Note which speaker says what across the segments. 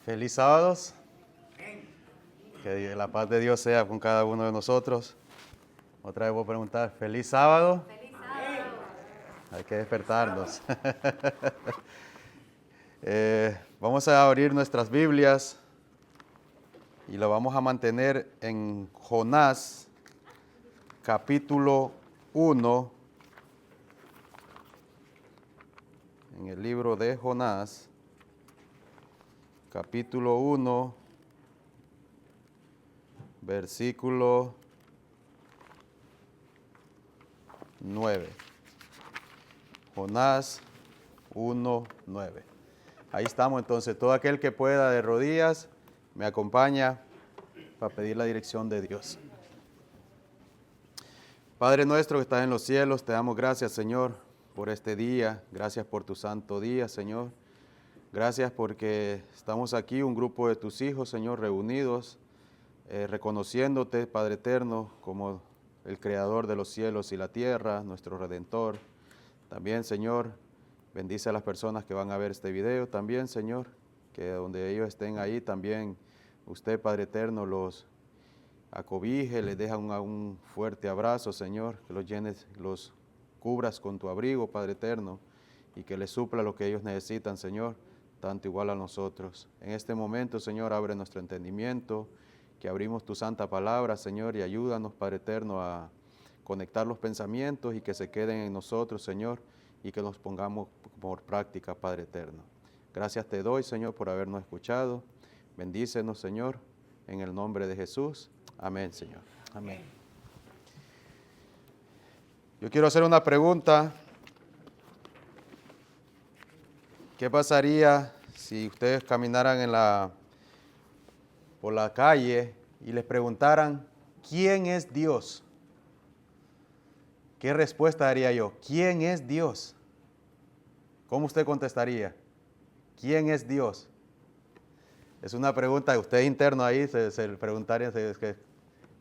Speaker 1: Feliz sábados. Que la paz de Dios sea con cada uno de nosotros. Otra vez voy a preguntar, ¿feliz sábado?
Speaker 2: ¡Feliz sábado!
Speaker 1: Hay que despertarnos. Vamos a abrir nuestras Biblias y lo vamos a mantener en Jonás, capítulo 1. En el libro de Jonás, capítulo 1, versículo 9. Jonás 1, 9. Ahí estamos entonces. Todo aquel que pueda de rodillas me acompaña para pedir la dirección de Dios. Padre nuestro que estás en los cielos, te damos gracias, Señor, por este día. Gracias por tu santo día, Señor. Gracias porque estamos aquí, un grupo de tus hijos, Señor, reunidos, reconociéndote, Padre eterno, como el Creador de los cielos y la tierra, nuestro Redentor. También, Señor, bendice a las personas que van a ver este video. También, Señor, que donde ellos estén ahí, también usted, Padre eterno, los acobije, les deja un fuerte abrazo, Señor, que los llenes, los cubras con tu abrigo, Padre eterno, y que les supla lo que ellos necesitan, Señor, tanto igual a nosotros. En este momento, Señor, abre nuestro entendimiento, que abrimos tu santa palabra, Señor, y ayúdanos, Padre eterno, a conectar los pensamientos y que se queden en nosotros, Señor, y que los pongamos por práctica, Padre eterno. Gracias te doy, Señor, por habernos escuchado. Bendícenos, Señor, en el nombre de Jesús. Amén, Señor. Amén. Yo quiero hacer una pregunta. ¿Qué pasaría si ustedes caminaran por la calle y les preguntaran, ¿quién es Dios? ¿Qué respuesta daría yo? ¿Quién es Dios? ¿Cómo usted contestaría? ¿Quién es Dios? Es una pregunta que ustedes internos ahí se preguntarían, que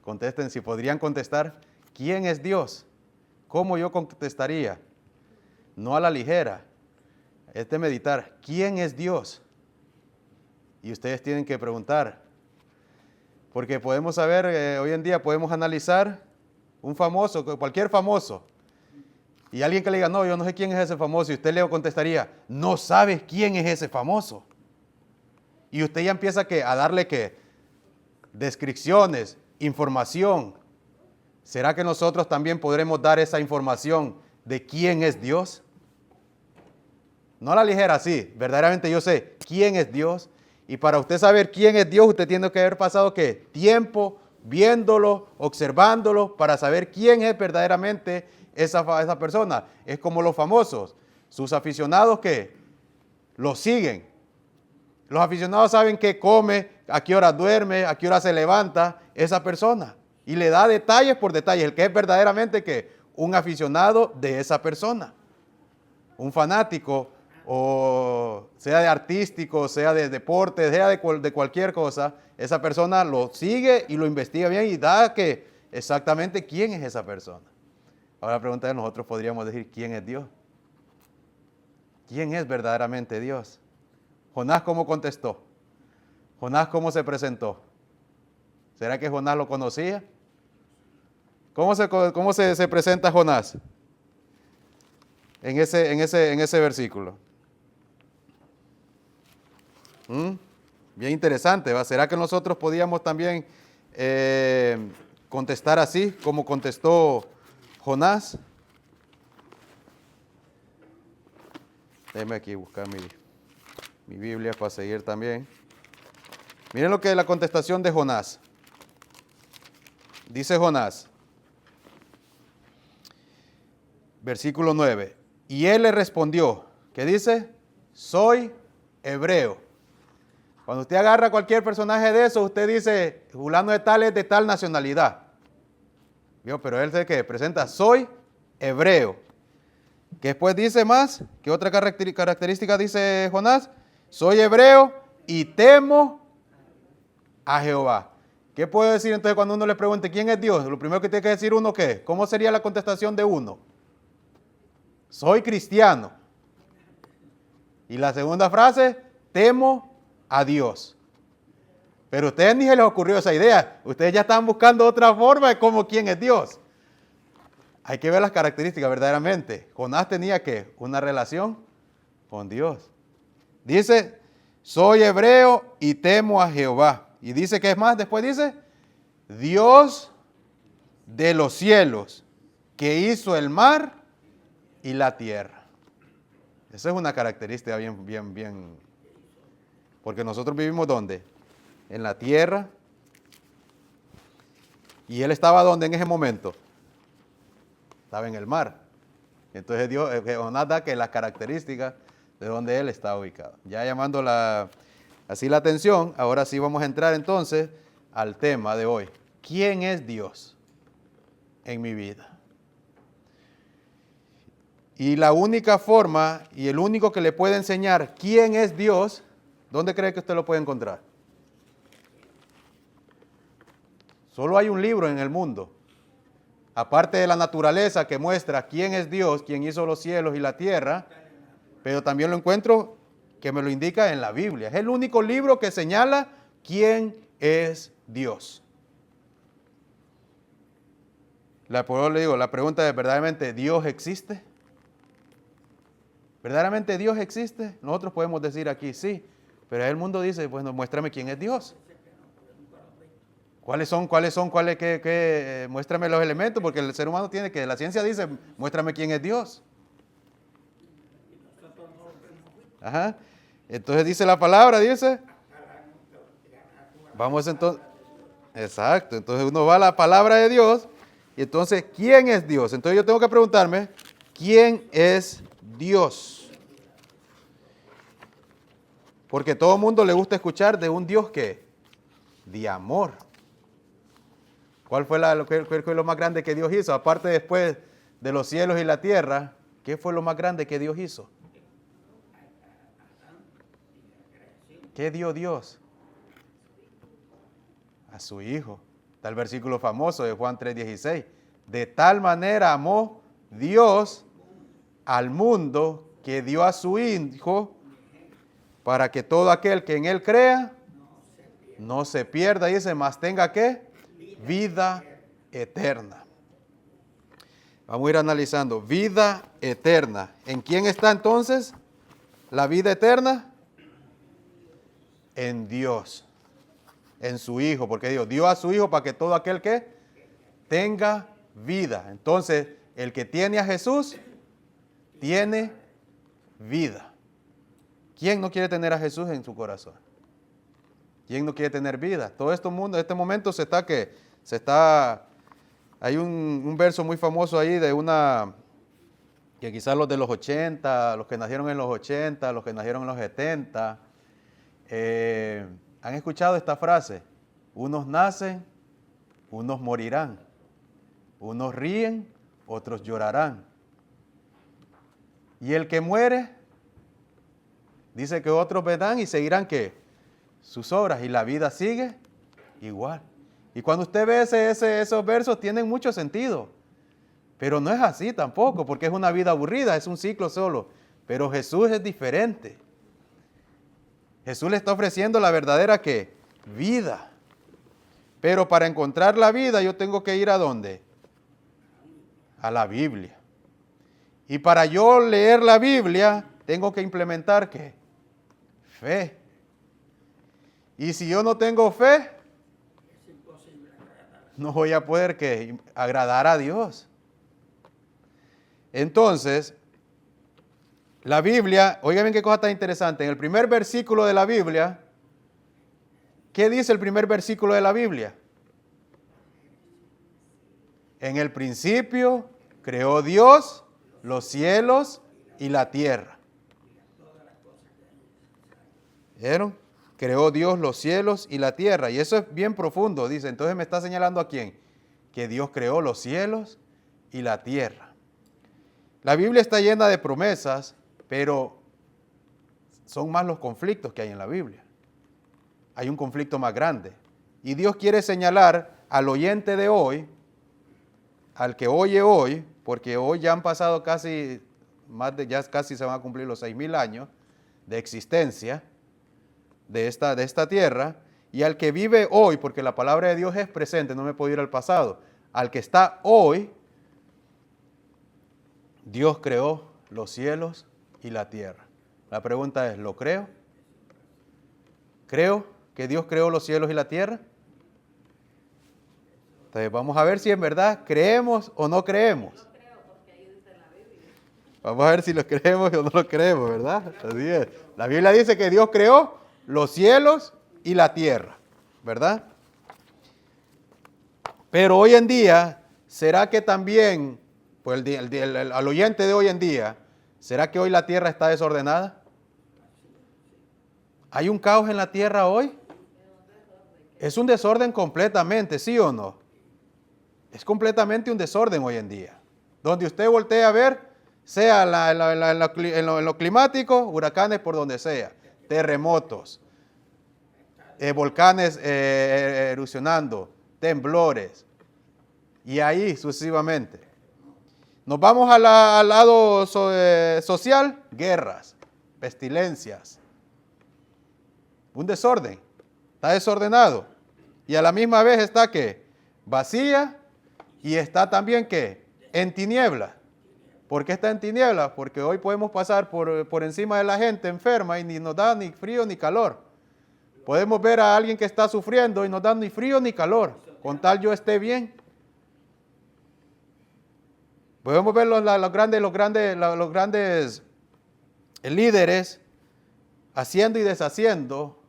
Speaker 1: contesten si podrían contestar, ¿quién es Dios? ¿Cómo yo contestaría? No a la ligera. Es de meditar, ¿quién es Dios? Y ustedes tienen que preguntar, porque podemos saber, hoy en día podemos analizar un famoso, cualquier famoso, y alguien que le diga, no, yo no sé quién es ese famoso, y usted le contestaría, no sabes quién es ese famoso. Y usted ya empieza a darle descripciones, información. ¿Será que nosotros también podremos dar esa información de quién es Dios? No a la ligera, sí, verdaderamente yo sé quién es Dios. Y para usted saber quién es Dios, usted tiene que haber pasado tiempo viéndolo, observándolo, para saber quién es verdaderamente esa persona. Es como los famosos, sus aficionados que los siguen. Los aficionados saben qué come, a qué hora duerme, a qué hora se levanta esa persona. Y le da detalles por detalles, el que es verdaderamente un aficionado de esa persona. Un fanático, o sea de artístico, sea de deporte, sea de cualquier cosa, esa persona lo sigue y lo investiga bien y da exactamente quién es esa persona. Ahora la pregunta es, nosotros podríamos decir, ¿quién es Dios? ¿Quién es verdaderamente Dios? Jonás, ¿cómo contestó? Jonás, ¿cómo se presentó? ¿Será que Jonás lo conocía? ¿Cómo se presenta Jonás en ese versículo? Bien interesante, ¿va? ¿Será que nosotros podíamos también contestar así como contestó Jonás? Déjeme aquí buscar mi Biblia para seguir también. Miren lo que es la contestación de Jonás. Dice Jonás, versículo 9, y él le respondió, ¿qué dice? Soy hebreo. Cuando usted agarra cualquier personaje de eso, usted dice, fulano de tal es de tal nacionalidad. ¿Vio? Pero él se presenta, soy hebreo. ¿Qué después dice más? ¿Qué otra característica dice Jonás? Soy hebreo y temo a Jehová. ¿Qué puede decir entonces cuando uno le pregunte quién es Dios? Lo primero que tiene que decir uno, ¿qué? ¿Cómo sería la contestación de uno? Soy cristiano. Y la segunda frase, temo a Dios. Pero a ustedes ni se les ocurrió esa idea. Ustedes ya estaban buscando otra forma de cómo quién es Dios. Hay que ver las características verdaderamente. Jonás tenía ¿qué? Una relación con Dios. Dice, soy hebreo y temo a Jehová. Y dice, ¿qué es más? Después dice, Dios de los cielos, que hizo el mar y la tierra. Esa es una característica bien. Porque nosotros vivimos ¿dónde? En la tierra. Y él estaba ¿dónde en ese momento? Estaba en el mar. Entonces Dios, Jonás da que las características de donde él está ubicado. Ya llamando así la atención, ahora sí vamos a entrar entonces al tema de hoy. ¿Quién es Dios en mi vida? Y la única forma y el único que le puede enseñar quién es Dios, ¿dónde cree que usted lo puede encontrar? Solo hay un libro en el mundo, aparte de la naturaleza que muestra quién es Dios, quién hizo los cielos y la tierra, pero también lo encuentro que me lo indica en la Biblia. Es el único libro que señala quién es Dios. Por eso le digo, la pregunta es, ¿verdaderamente Dios existe? ¿Verdaderamente Dios existe? Nosotros podemos decir aquí sí, pero el mundo dice, bueno, muéstrame quién es Dios. Muéstrame los elementos, porque el ser humano tiene que, la ciencia dice, muéstrame quién es Dios. Ajá. Entonces dice la palabra, dice. Vamos entonces. Exacto. Entonces uno va a la palabra de Dios. Y entonces, ¿quién es Dios? Entonces yo tengo que preguntarme, ¿quién es Dios? Porque a todo el mundo le gusta escuchar de un Dios que de amor. ¿Cuál fue lo más grande que Dios hizo? Aparte después de los cielos y la tierra, ¿qué fue lo más grande que Dios hizo? ¿Qué dio Dios? A su Hijo. Está el versículo famoso de Juan 3:16. De tal manera amó Dios al mundo que dio a su Hijo para que todo aquel que en Él crea no se pierda, dice, mas tenga ¿qué? Vida eterna. Vamos a ir analizando. Vida eterna. ¿En quién está entonces la vida eterna? En Dios. En su Hijo. Porque Dios dio a su Hijo para que todo aquel que tenga vida. Entonces, el que tiene a Jesús, tiene vida. ¿Quién no quiere tener a Jesús en su corazón? ¿Quién no quiere tener vida? Todo este momento hay un verso muy famoso ahí que quizás los de los 80, los que nacieron en los 80, los que nacieron en los 70, han escuchado esta frase: unos nacen, unos morirán, unos ríen, otros llorarán. Y el que muere, dice que otros verán y seguirán ¿qué? Sus obras, y la vida sigue igual. Y cuando usted ve esos versos, tienen mucho sentido. Pero no es así tampoco, porque es una vida aburrida, es un ciclo solo. Pero Jesús es diferente. Jesús le está ofreciendo la verdadera ¿qué? Vida. Pero para encontrar la vida yo tengo que ir ¿a dónde? A la Biblia. Y para yo leer la Biblia, tengo que implementar ¿qué? Fe. Y si yo no tengo fe, no voy a poder ¿qué? Agradar a Dios. Entonces, la Biblia, oigan bien qué cosa tan interesante. En el primer versículo de la Biblia, ¿qué dice el primer versículo de la Biblia? En el principio creó Dios los cielos y la tierra. ¿Vieron? Creó Dios los cielos y la tierra. Y eso es bien profundo, dice. Entonces me está señalando ¿a quién? Que Dios creó los cielos y la tierra. La Biblia está llena de promesas, pero son más los conflictos que hay en la Biblia. Hay un conflicto más grande. Y Dios quiere señalar al oyente de hoy, al que oye hoy, porque hoy ya han pasado ya casi se van a cumplir los 6,000 años de existencia de esta tierra, y al que vive hoy, porque la palabra de Dios es presente, no me puedo ir al pasado, al que está hoy, Dios creó los cielos y la tierra. La pregunta es, ¿lo creo? ¿Creo que Dios creó los cielos y la tierra? Entonces vamos a ver si en verdad creemos o no creemos. Vamos a ver si lo creemos o no lo creemos, ¿verdad? Así es. La Biblia dice que Dios creó los cielos y la tierra, ¿verdad? Pero hoy en día, ¿será que también, pues al oyente de hoy en día, ¿será que hoy la tierra está desordenada? ¿Hay un caos en la tierra hoy? Es un desorden completamente, ¿sí o no? Es completamente un desorden hoy en día. Donde usted voltee a ver, sea en lo climático, huracanes por donde sea, terremotos, volcanes erupcionando, temblores, y ahí sucesivamente. Nos vamos al lado social, guerras, pestilencias, un desorden, está desordenado, y a la misma vez está que vacía, y está también que en tinieblas. ¿Por qué está en tinieblas? Porque hoy podemos pasar por encima de la gente enferma y ni nos da ni frío ni calor. Podemos ver a alguien que está sufriendo y no da ni frío ni calor, con tal yo esté bien. Podemos ver los grandes líderes haciendo y deshaciendo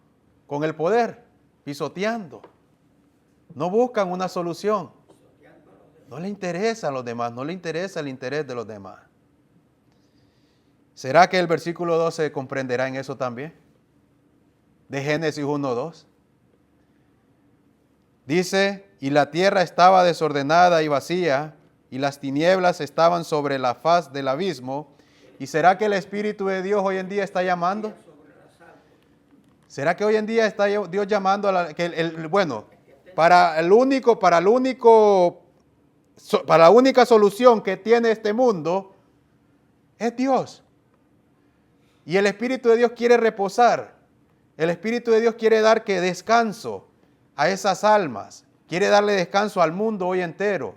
Speaker 1: con el poder, pisoteando. No buscan una solución. No le interesa a los demás, no le interesa el interés de los demás. ¿Será que el versículo 12 comprenderá en eso también? De Génesis 1:2. Dice, y la tierra estaba desordenada y vacía, y las tinieblas estaban sobre la faz del abismo. ¿Y será que el Espíritu de Dios hoy en día está llamando? ¿Será que hoy en día está Dios llamando a para la única solución que tiene este mundo es Dios? Y el Espíritu de Dios quiere reposar. El Espíritu de Dios quiere dar descanso a esas almas. Quiere darle descanso al mundo hoy entero.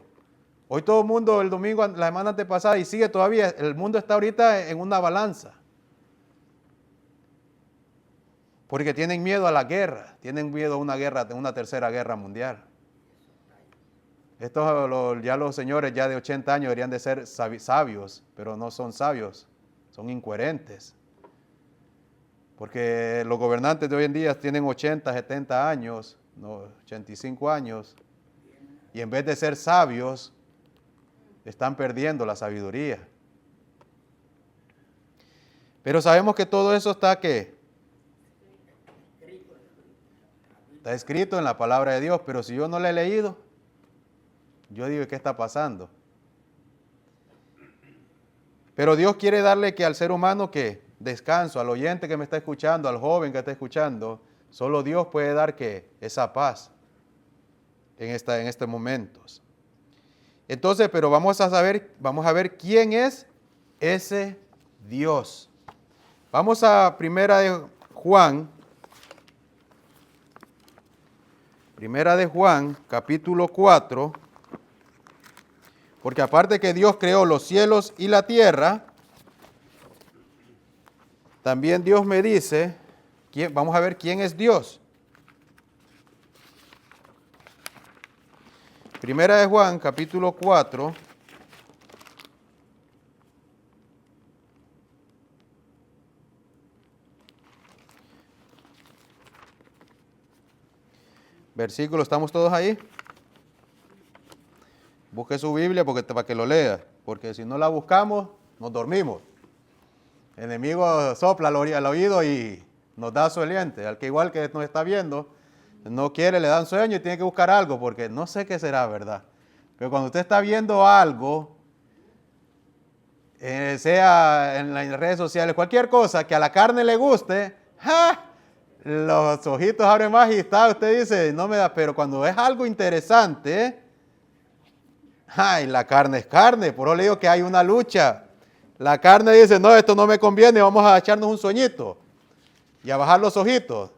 Speaker 1: Hoy todo el mundo, el domingo, la semana antepasada, y sigue todavía, el mundo está ahorita en una balanza. Porque tienen miedo a la guerra, tienen miedo a una tercera guerra mundial. Ya los señores ya de 80 años deberían de ser sabios, pero no son sabios, son incoherentes. Porque los gobernantes de hoy en día tienen 80, 70 años, 85 años, y en vez de ser sabios, están perdiendo la sabiduría. Pero sabemos que todo eso está escrito en la palabra de Dios, pero si yo no la he leído, yo digo, ¿qué está pasando? Pero Dios quiere darle al ser humano descanso, al oyente que me está escuchando, al joven que está escuchando, solo Dios puede dar esa paz en estos momentos. Entonces, pero vamos a ver quién es ese Dios. Vamos a Primera de Juan, capítulo 4, porque aparte que Dios creó los cielos y la tierra, también Dios me dice, vamos a ver quién es Dios. Primera de Juan, capítulo 4. Versículo, ¿estamos todos ahí? Busque su Biblia para que lo lea, porque si no la buscamos, nos dormimos. El enemigo sopla al oído y nos da soliente. Al que igual que nos está viendo, no quiere, le dan sueño y tiene que buscar algo, porque no sé qué será, ¿verdad? Pero cuando usted está viendo algo, sea en las redes sociales, cualquier cosa que a la carne le guste, ¡ja! Los ojitos abren más y usted dice, no me da, pero cuando es algo interesante, ¡ay! La carne es carne, por eso le digo que hay una lucha. La carne dice, no, esto no me conviene, vamos a echarnos un sueñito y a bajar los ojitos.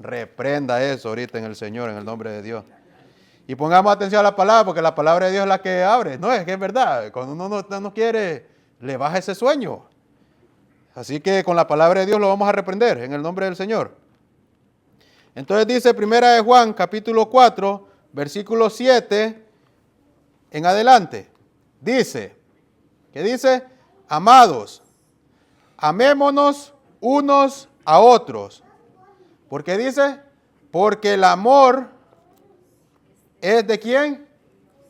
Speaker 1: Reprenda eso ahorita en el Señor, en el nombre de Dios. Y pongamos atención a la palabra, porque la palabra de Dios es la que abre. No, es que es verdad. Cuando uno no quiere, le baja ese sueño. Así que con la palabra de Dios lo vamos a reprender en el nombre del Señor. Entonces dice 1 de Juan, capítulo 4, versículo 7 en adelante. Dice, ¿qué dice? Amados, amémonos unos a otros. ¿Por qué dice? Porque el amor es de quién.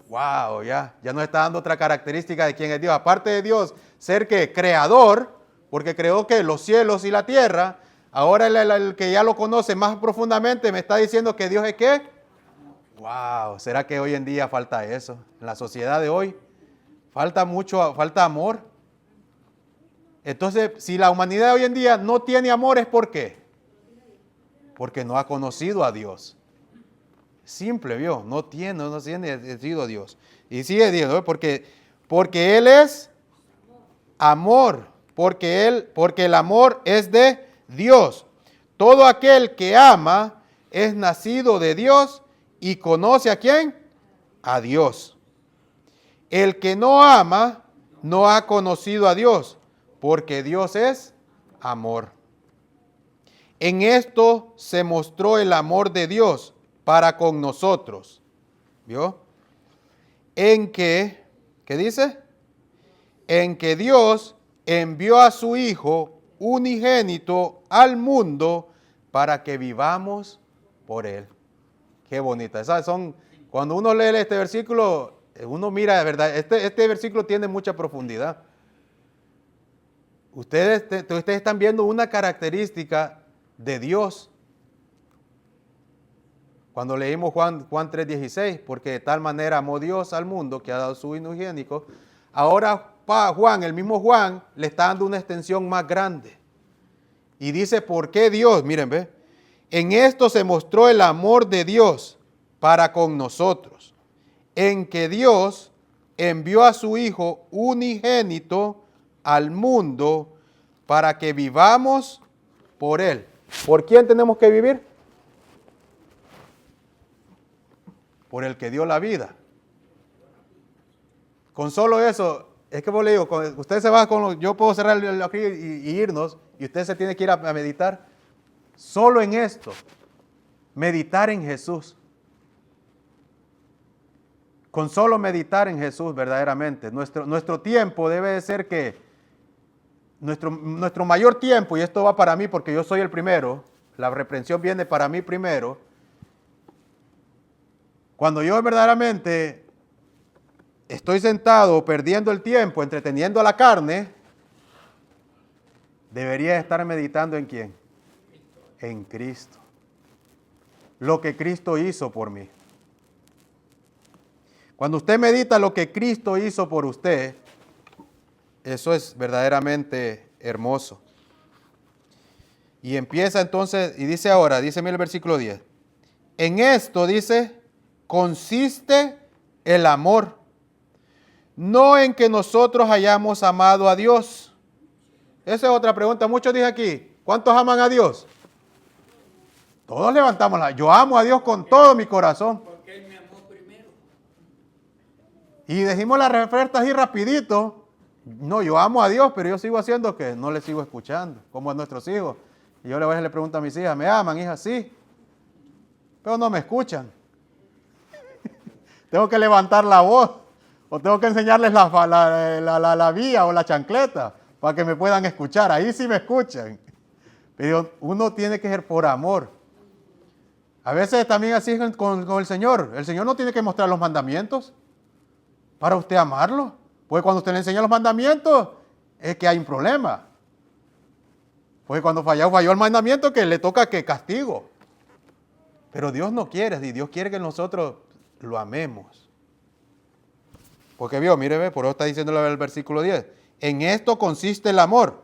Speaker 1: Wow, ya nos está dando otra característica de quién es Dios. Aparte de Dios, ser que creador, porque creó que los cielos y la tierra. Ahora el que ya lo conoce más profundamente me está diciendo que Dios es qué. Wow, ¿será que hoy en día falta eso? En la sociedad de hoy falta mucho, falta amor. Entonces, si la humanidad de hoy en día no tiene amor, ¿es por qué? Porque no ha conocido a Dios. Simple, ¿vio? No tiene a Dios. Y sigue diciendo, ¿no? Porque Él es amor. Porque el amor es de Dios. Todo aquel que ama es nacido de Dios y conoce ¿a quién? A Dios. El que no ama no ha conocido a Dios, porque Dios es amor. En esto se mostró el amor de Dios para con nosotros. ¿Vio? En que, ¿qué dice? En que Dios envió a su Hijo unigénito al mundo para que vivamos por Él. Qué bonita. Esas son, cuando uno lee este versículo, uno mira de verdad, este versículo tiene mucha profundidad. Ustedes están viendo una característica de Dios. Cuando leímos Juan 3:16, porque de tal manera amó Dios al mundo que ha dado su Hijo unigénito. Ahora Juan, el mismo Juan, le está dando una extensión más grande. Y dice, ¿por qué Dios? Miren, ve. En esto se mostró el amor de Dios para con nosotros, en que Dios envió a su Hijo unigénito al mundo para que vivamos por Él. ¿Por quién tenemos que vivir? Por el que dio la vida. Con solo eso, es que vos le digo, usted se va yo puedo cerrar aquí y irnos, y usted se tiene que ir a meditar. Solo en esto, meditar en Jesús. Con solo meditar en Jesús verdaderamente. Nuestro tiempo debe de ser que, nuestro mayor tiempo, y esto va para mí porque yo soy el primero, la reprensión viene para mí primero. Cuando yo verdaderamente estoy sentado perdiendo el tiempo, entreteniendo a la carne, debería estar meditando ¿en quién? En Cristo. Lo que Cristo hizo por mí. Cuando usted medita lo que Cristo hizo por usted, eso es verdaderamente hermoso. Y empieza entonces, y dice ahora, dice el versículo 10. En esto, dice, consiste el amor. No en que nosotros hayamos amado a Dios. Esa es otra pregunta. Muchos dicen aquí, ¿cuántos aman a Dios? Todos levantamos la. Yo amo a Dios con todo mi corazón.
Speaker 2: Porque Él me amó primero.
Speaker 1: Y decimos la respuesta así rapidito. No, yo amo a Dios, pero yo sigo haciendo que no le sigo escuchando, como a nuestros hijos. Y yo a veces le pregunto a mis hijas, ¿me aman, hija? Sí. Pero no me escuchan. Tengo que levantar la voz. O tengo que enseñarles la vía o la chancleta para que me puedan escuchar. Ahí sí me escuchan. Pero uno tiene que ser por amor. A veces también así con el Señor. El Señor no tiene que mostrar los mandamientos para usted amarlo. Porque cuando usted le enseña los mandamientos es que hay un problema. Porque cuando falló el mandamiento que le toca que castigo. Pero Dios no quiere, y Dios quiere que nosotros lo amemos. Porque vio, mire, ve, por eso está diciéndole el versículo 10. En esto consiste el amor.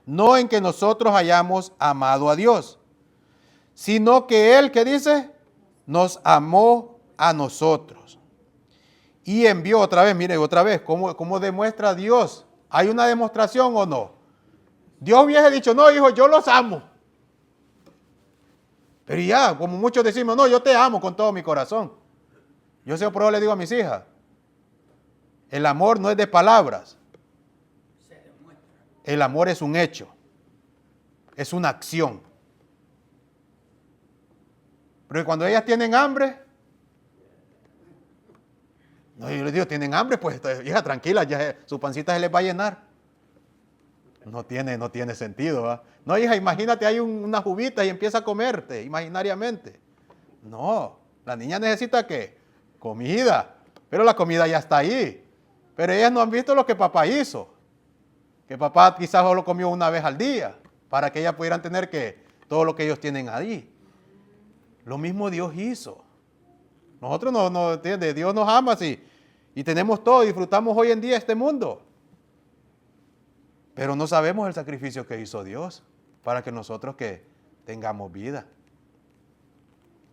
Speaker 1: No en que nosotros hayamos amado a Dios, sino que Él, ¿qué dice? Nos amó a nosotros. Y envió otra vez, mire, otra vez, ¿cómo demuestra Dios? ¿Hay una demostración o no? Dios hubiese dicho, no, hijo, yo los amo. Pero ya, como muchos decimos, no, yo te amo con todo mi corazón. Yo siempre le digo a mis hijas, el amor no es de palabras. El amor es un hecho. Es una acción. Pero cuando ellas tienen hambre, no, yo les digo, tienen hambre, pues hija, tranquila, ya su pancita se les va a llenar. No tiene sentido, ¿va? No, hija, imagínate, hay una jubita y empieza a comerte imaginariamente. No, la niña necesita ¿qué? Comida, pero la comida ya está ahí. Pero ellas no han visto lo que papá hizo. Que papá quizás solo comió una vez al día, para que ellas pudieran tener todo lo que ellos tienen ahí. Lo mismo Dios hizo. Nosotros no ¿entiendes? Dios nos ama y tenemos todo, disfrutamos hoy en día este mundo. Pero no sabemos el sacrificio que hizo Dios para que nosotros tengamos vida.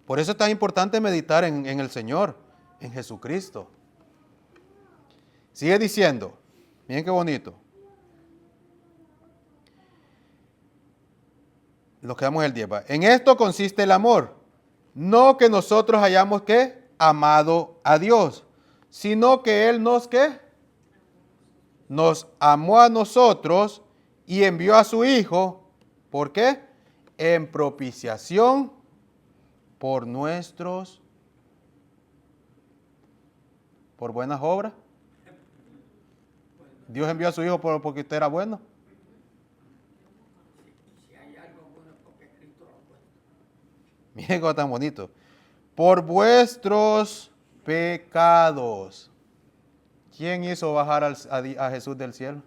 Speaker 1: Por eso es tan importante meditar en el Señor, en Jesucristo. Sigue diciendo, miren qué bonito. Nos quedamos en el 10. ¿Va? En esto consiste el amor. No que nosotros hayamos amado a Dios, sino que Él nos amó a nosotros y envió a su Hijo. ¿Por qué? En propiciación por buenas obras. Dios envió a su Hijo porque usted era bueno. Miren cómo tan bonito. Por vuestros pecados. ¿Quién hizo bajar a Jesús del cielo?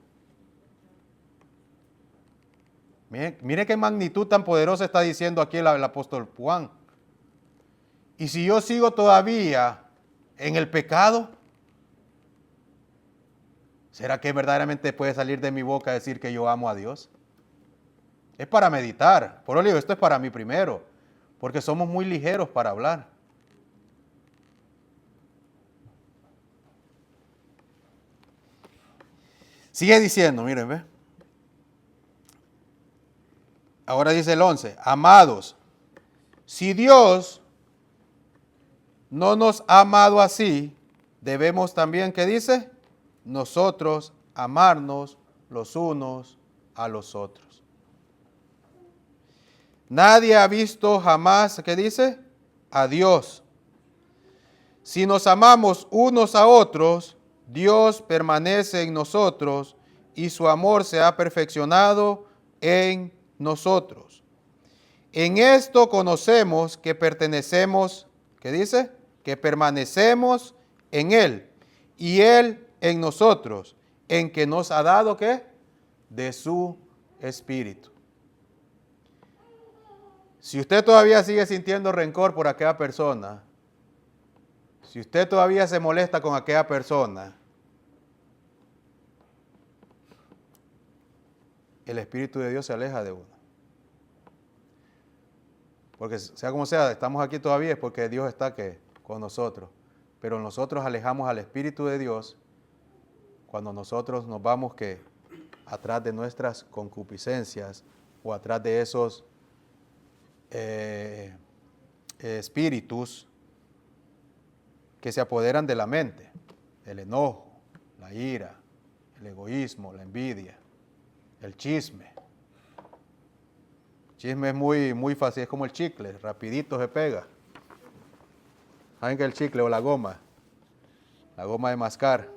Speaker 1: Miren qué magnitud tan poderosa está diciendo aquí el apóstol Juan. Y si yo sigo todavía en el pecado, ¿será que verdaderamente puede salir de mi boca decir que yo amo a Dios? Es para meditar. Por eso digo, esto es para mí primero. Porque somos muy ligeros para hablar. Sigue diciendo, miren, ¿ve? Ahora dice el 11. Amados, si Dios no nos ha amado así, debemos también, ¿qué dice? Nosotros amarnos los unos a los otros. Nadie ha visto jamás, ¿qué dice? A Dios. Si nos amamos unos a otros, Dios permanece en nosotros y su amor se ha perfeccionado en nosotros. En esto conocemos que pertenecemos, ¿qué dice? Que permanecemos en Él y Él en nosotros, en que nos ha dado, ¿qué? De su Espíritu. Si usted todavía sigue sintiendo rencor por aquella persona, si usted todavía se molesta con aquella persona, el Espíritu de Dios se aleja de uno. Porque sea como sea, estamos aquí todavía es porque Dios está con nosotros. Pero nosotros alejamos al Espíritu de Dios cuando nosotros nos vamos atrás de nuestras concupiscencias o atrás de esos espíritus que se apoderan de la mente, el enojo, la ira, el egoísmo, la envidia, el chisme. El chisme es muy fácil, es como el chicle, rapidito se pega. ¿Saben que el chicle o la goma de mascar?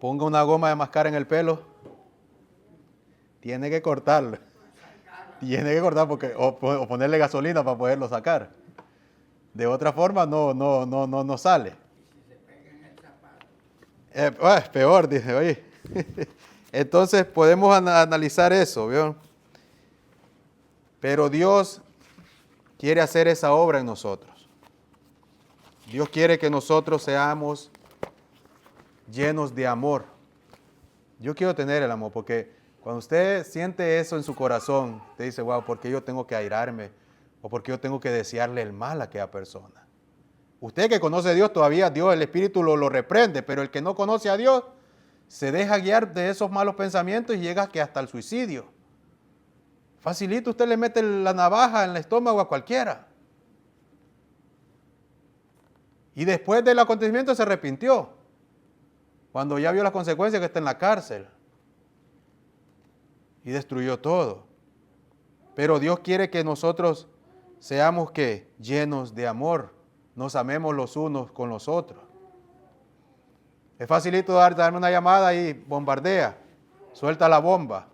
Speaker 1: Ponga una goma de mascar en el pelo, tiene que cortarlo. Tiene que cortar o ponerle gasolina para poderlo sacar. De otra forma no sale. Es peor, dice, oye. Entonces podemos analizar eso, ¿vio? Pero Dios quiere hacer esa obra en nosotros. Dios quiere que nosotros seamos llenos de amor. Yo quiero tener el amor porque cuando usted siente eso en su corazón, usted dice, wow, ¿por qué yo tengo que airarme? ¿O por qué yo tengo que desearle el mal a aquella persona? Usted que conoce a Dios, todavía Dios, el Espíritu lo reprende, pero el que no conoce a Dios, se deja guiar de esos malos pensamientos y llega hasta el suicidio. Facilito, usted le mete la navaja en el estómago a cualquiera. Y después del acontecimiento se arrepintió, cuando ya vio las consecuencias que está en la cárcel. Y destruyó todo. Pero Dios quiere que nosotros seamos que llenos de amor, nos amemos los unos con los otros. Es facilito darme una llamada y bombardea, suelta la bomba.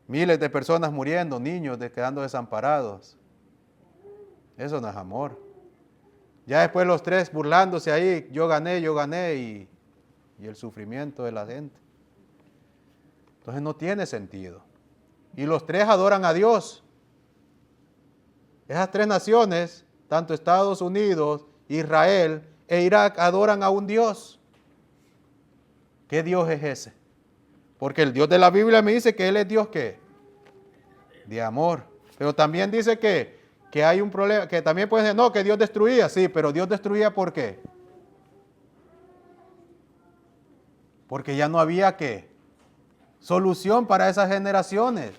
Speaker 1: Miles de personas muriendo, niños quedando desamparados. Eso no es amor. Ya después los tres burlándose ahí, yo gané y el sufrimiento de la gente. Entonces no tiene sentido. Y los tres adoran a Dios. Esas tres naciones, tanto Estados Unidos, Israel e Irak, adoran a un Dios. ¿Qué Dios es ese? Porque el Dios de la Biblia me dice que Él es Dios ¿qué? De amor. Pero también dice que hay un problema, que también puede decir, no, que Dios destruía. Sí, pero Dios destruía ¿por qué? Porque ya no había ¿qué? Solución para esas generaciones.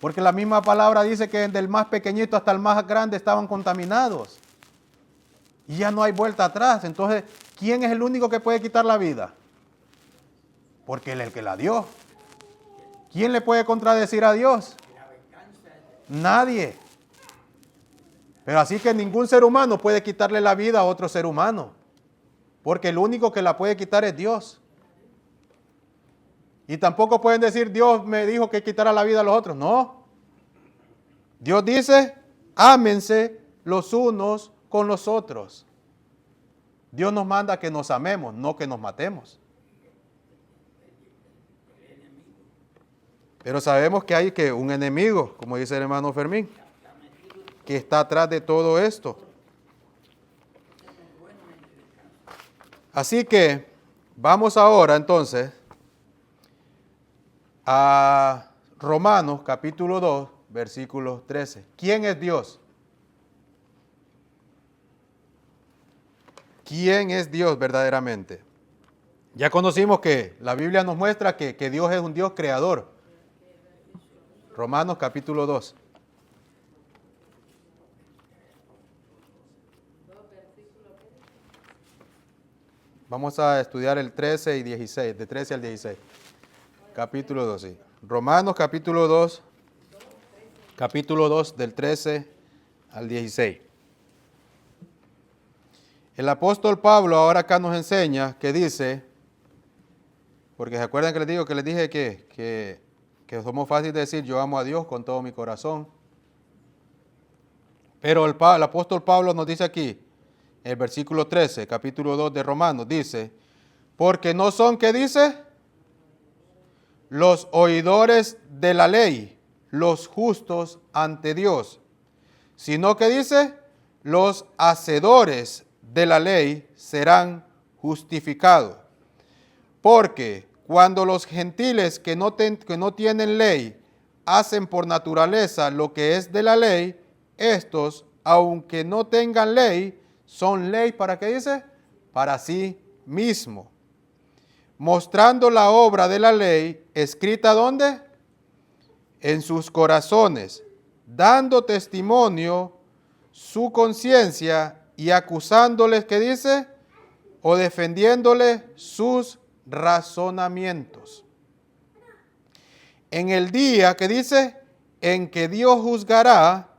Speaker 1: Porque la misma palabra dice que desde el más pequeñito hasta el más grande estaban contaminados. Y ya no hay vuelta atrás. Entonces, ¿quién es el único que puede quitar la vida? Porque Él es el que la dio. ¿Quién le puede contradecir a Dios? Nadie. Pero así que ningún ser humano puede quitarle la vida a otro ser humano. Porque el único que la puede quitar es Dios. Y tampoco pueden decir, Dios me dijo que quitara la vida a los otros. No. Dios dice, ámense los unos con los otros. Dios nos manda que nos amemos, no que nos matemos. Pero sabemos que hay que un enemigo, como dice el hermano Fermín, que está atrás de todo esto. Así que vamos ahora entonces a Romanos capítulo 2, versículo 13. ¿Quién es Dios? ¿Quién es Dios verdaderamente? Ya conocimos que la Biblia nos muestra que Dios es un Dios creador. Romanos capítulo 2. Vamos a estudiar el 13 y 16, de 13 al 16. Capítulo 2, sí. Romanos capítulo 2, del 13 al 16. El apóstol Pablo ahora acá nos enseña que dice, porque se acuerdan que les dije que somos fáciles de decir, yo amo a Dios con todo mi corazón. Pero el apóstol Pablo nos dice aquí, el versículo 13, capítulo 2 de Romanos, dice, porque no son, ¿qué dice? Los oidores de la ley, los justos ante Dios, sino que dice, los hacedores de la ley serán justificados. Porque cuando los gentiles que no tienen ley hacen por naturaleza lo que es de la ley, estos, aunque no tengan ley, son ley, ¿para qué dice? Para sí mismo. Mostrando la obra de la ley, escrita ¿dónde? En sus corazones, dando testimonio su conciencia y acusándoles, ¿qué dice? O defendiéndoles sus razonamientos. En el día, ¿qué dice? En que Dios juzgará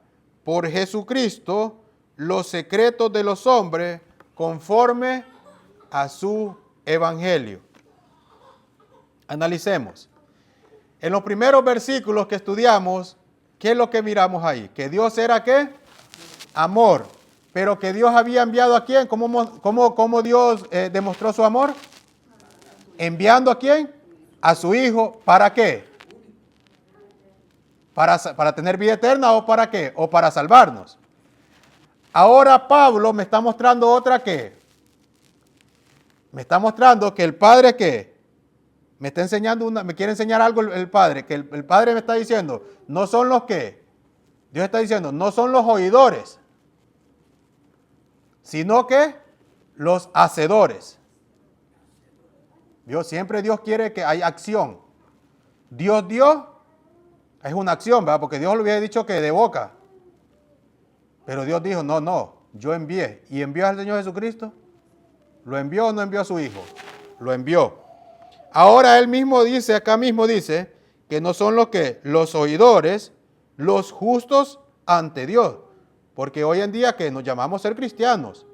Speaker 1: por Jesucristo los secretos de los hombres conforme a su evangelio. Analicemos. En los primeros versículos que estudiamos, ¿qué es lo que miramos ahí? Que Dios era ¿qué? Amor. Pero que Dios había enviado ¿a quién? ¿Cómo Dios demostró su amor? ¿Enviando a quién? A su Hijo. ¿Para qué? ¿Para tener vida eterna o para qué? ¿O para salvarnos? Ahora Pablo me está mostrando otra ¿qué? Me está mostrando que el Padre ¿qué? Me está enseñando me quiere enseñar algo el Padre, que el Padre me está diciendo, no son los que, Dios está diciendo, no son los oidores, sino que los hacedores. Siempre Dios quiere que haya acción. Dios dio, es una acción, ¿verdad? Porque Dios le hubiera dicho que de boca. Pero Dios dijo, no, yo envié. ¿Y envió al Señor Jesucristo? ¿Lo envió o no envió a su Hijo? Lo envió. Ahora él mismo dice, acá mismo dice, que no son los oidores, los justos ante Dios. Porque hoy en día que nos llamamos ser cristianos.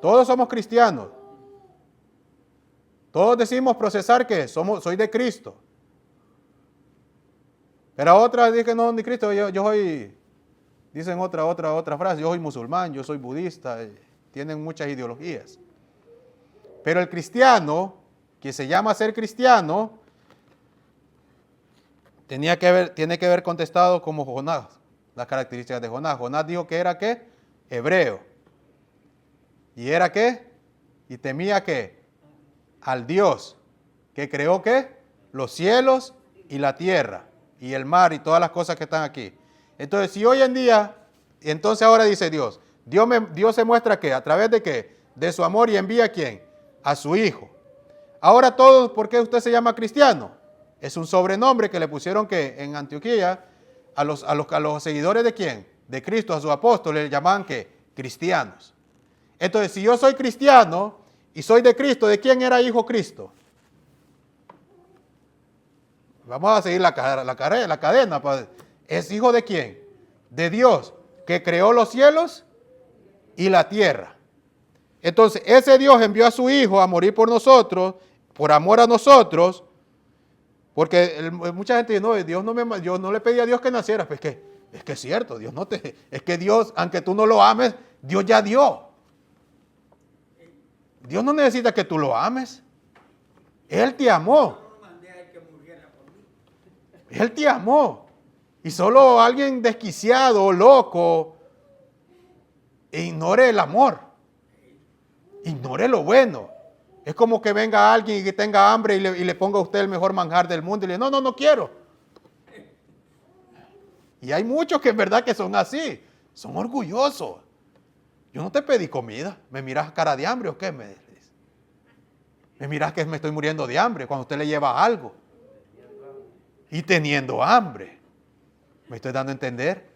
Speaker 1: Todos somos cristianos. Todos decimos procesar que soy de Cristo. Pero otras dicen que no son de Cristo. Yo soy, dicen otra frase, yo soy musulmán, yo soy budista. Tienen muchas ideologías. Pero el cristiano, que se llama ser cristiano, tiene que haber contestado como Jonás, las características de Jonás. Jonás dijo que era ¿qué? Hebreo. ¿Y era qué? Y temía ¿qué? Al Dios que creó ¿qué? Los cielos y la tierra y el mar y todas las cosas que están aquí. Entonces, si hoy en día, entonces ahora dice Dios se muestra ¿qué? ¿A través de qué? De su amor, y envía ¿a quién? A su Hijo. Ahora todos, ¿por qué usted se llama cristiano? Es un sobrenombre que le pusieron que en Antioquía a los seguidores de quién? De Cristo, a sus apóstoles, le llamaban ¿qué? Cristianos. Entonces, si yo soy cristiano y soy de Cristo, ¿de quién era hijo Cristo? Vamos a seguir la cadena. ¿Es hijo de quién? De Dios, que creó los cielos y la tierra. Entonces, ese Dios envió a su Hijo a morir por nosotros, por amor a nosotros, porque mucha gente dice, no, yo no le pedí a Dios que naciera. Pues es que es cierto, es que Dios, aunque tú no lo ames, Dios ya dio. Dios no necesita que tú lo ames. Él te amó. Él te amó. Y solo alguien desquiciado o loco ignore el amor. Ignore lo bueno. Es como que venga alguien y que tenga hambre y le ponga a usted el mejor manjar del mundo y le dice, no quiero. Y hay muchos que en verdad que son así. Son orgullosos. Yo no te pedí comida. ¿Me miras cara de hambre o qué? Me miras que me estoy muriendo de hambre cuando usted le lleva algo. Y teniendo hambre. ¿Me estoy dando a entender?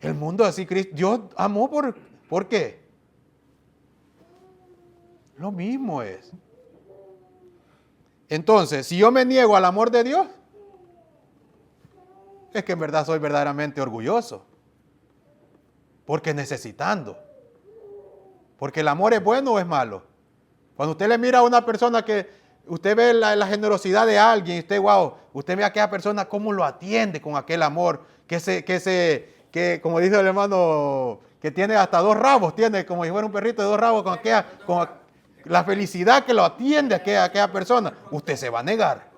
Speaker 1: El mundo así, Dios amó ¿por qué? Lo mismo es. Entonces, si yo me niego al amor de Dios, es que en verdad soy verdaderamente orgulloso. Porque necesitando. Porque el amor es bueno o es malo. Cuando usted le mira a una persona que usted ve la generosidad de alguien, y usted ve a aquella persona cómo lo atiende con aquel amor, que como dice el hermano, que tiene hasta 2 rabos, tiene como si fuera un perrito de 2 rabos, con la felicidad que lo atiende a aquella persona. Usted se va a negar.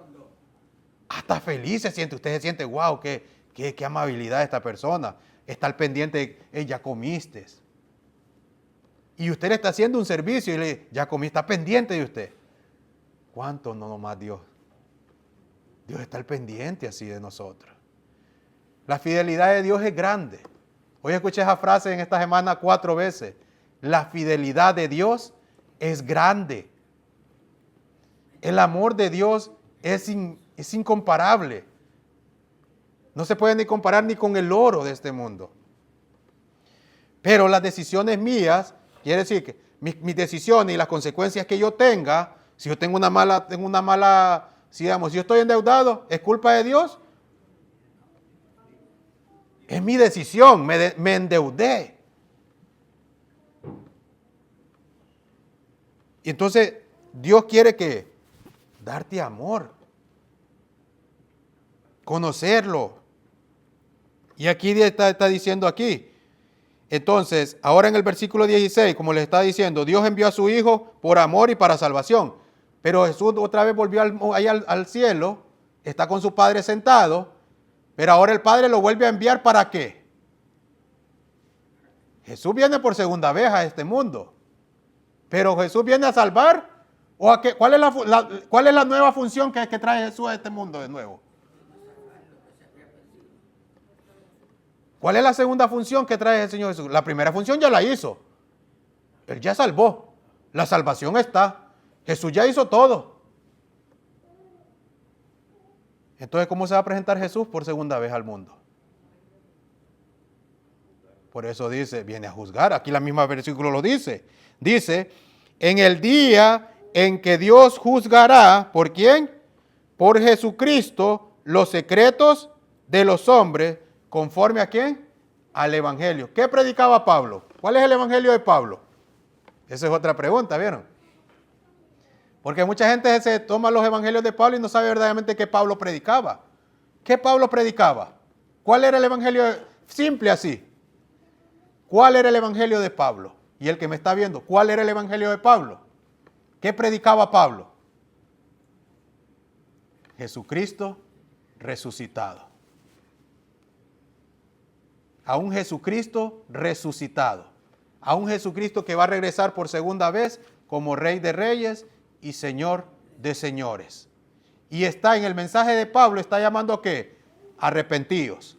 Speaker 1: Hasta feliz se siente, usted se siente, wow, qué amabilidad esta persona. Está al pendiente, ya comiste. Y usted le está haciendo un servicio y le dice, ya comí, está pendiente de usted. ¿Cuánto no nomás Dios? Dios está al pendiente así de nosotros. La fidelidad de Dios es grande. Hoy escuché esa frase en esta semana 4 veces. La fidelidad de Dios es grande. El amor de Dios es incomparable. No se puede ni comparar ni con el oro de este mundo. Pero las decisiones mías, quiere decir que mis decisiones y las consecuencias que yo tenga, si yo tengo una mala, si yo estoy endeudado, ¿es culpa de Dios? Es mi decisión, me endeudé. Y entonces Dios quiere darte amor, conocerlo. Y aquí está diciendo aquí. Entonces, ahora en el versículo 16, como les está diciendo, Dios envió a su Hijo por amor y para salvación. Pero Jesús otra vez volvió al cielo, está con su Padre sentado, pero ahora el Padre lo vuelve a enviar ¿para qué? Jesús viene por segunda vez a este mundo. Pero Jesús viene a salvar. ¿Cuál es la nueva función que trae Jesús a este mundo de nuevo? ¿Cuál es la segunda función que trae el Señor Jesús? La primera función ya la hizo. Él ya salvó. La salvación está. Jesús ya hizo todo. Entonces, ¿cómo se va a presentar Jesús por segunda vez al mundo? Por eso dice, viene a juzgar. Aquí la misma versículo lo dice. Dice, en el día en que Dios juzgará, ¿por quién? Por Jesucristo, los secretos de los hombres, conforme a quién? Al Evangelio. ¿Qué predicaba Pablo? ¿Cuál es el Evangelio de Pablo? Esa es otra pregunta, ¿vieron? Porque mucha gente se toma los Evangelios de Pablo y no sabe verdaderamente qué Pablo predicaba. ¿Qué Pablo predicaba? ¿Cuál era el Evangelio? Simple así. ¿Cuál era el Evangelio de Pablo? Y el que me está viendo, ¿cuál era el Evangelio de Pablo? ¿Qué predicaba Pablo? Jesucristo resucitado. A un Jesucristo resucitado. A un Jesucristo que va a regresar por segunda vez como Rey de Reyes y Señor de Señores. Y está en el mensaje de Pablo, está llamando a ¿qué? Arrepentíos.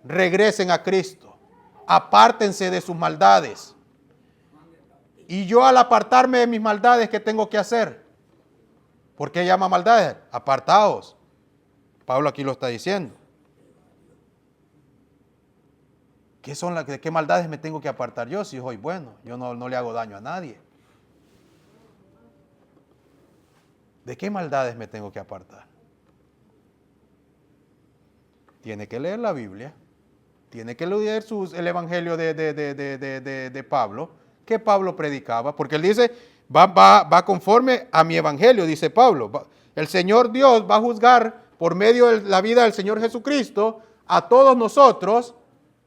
Speaker 1: Regresen a Cristo. Apártense de sus maldades. Y yo al apartarme de mis maldades, ¿qué tengo que hacer? ¿Por qué llama maldades? Apartaos. Pablo aquí lo está diciendo. ¿De qué maldades me tengo que apartar yo si soy bueno? Yo no le hago daño a nadie. ¿De qué maldades me tengo que apartar? Tiene que leer la Biblia. Tiene que leer el Evangelio de Pablo. ¿Qué Pablo predicaba? Porque él dice, va conforme a mi Evangelio, dice Pablo. El Señor Dios va a juzgar por medio de la vida del Señor Jesucristo a todos nosotros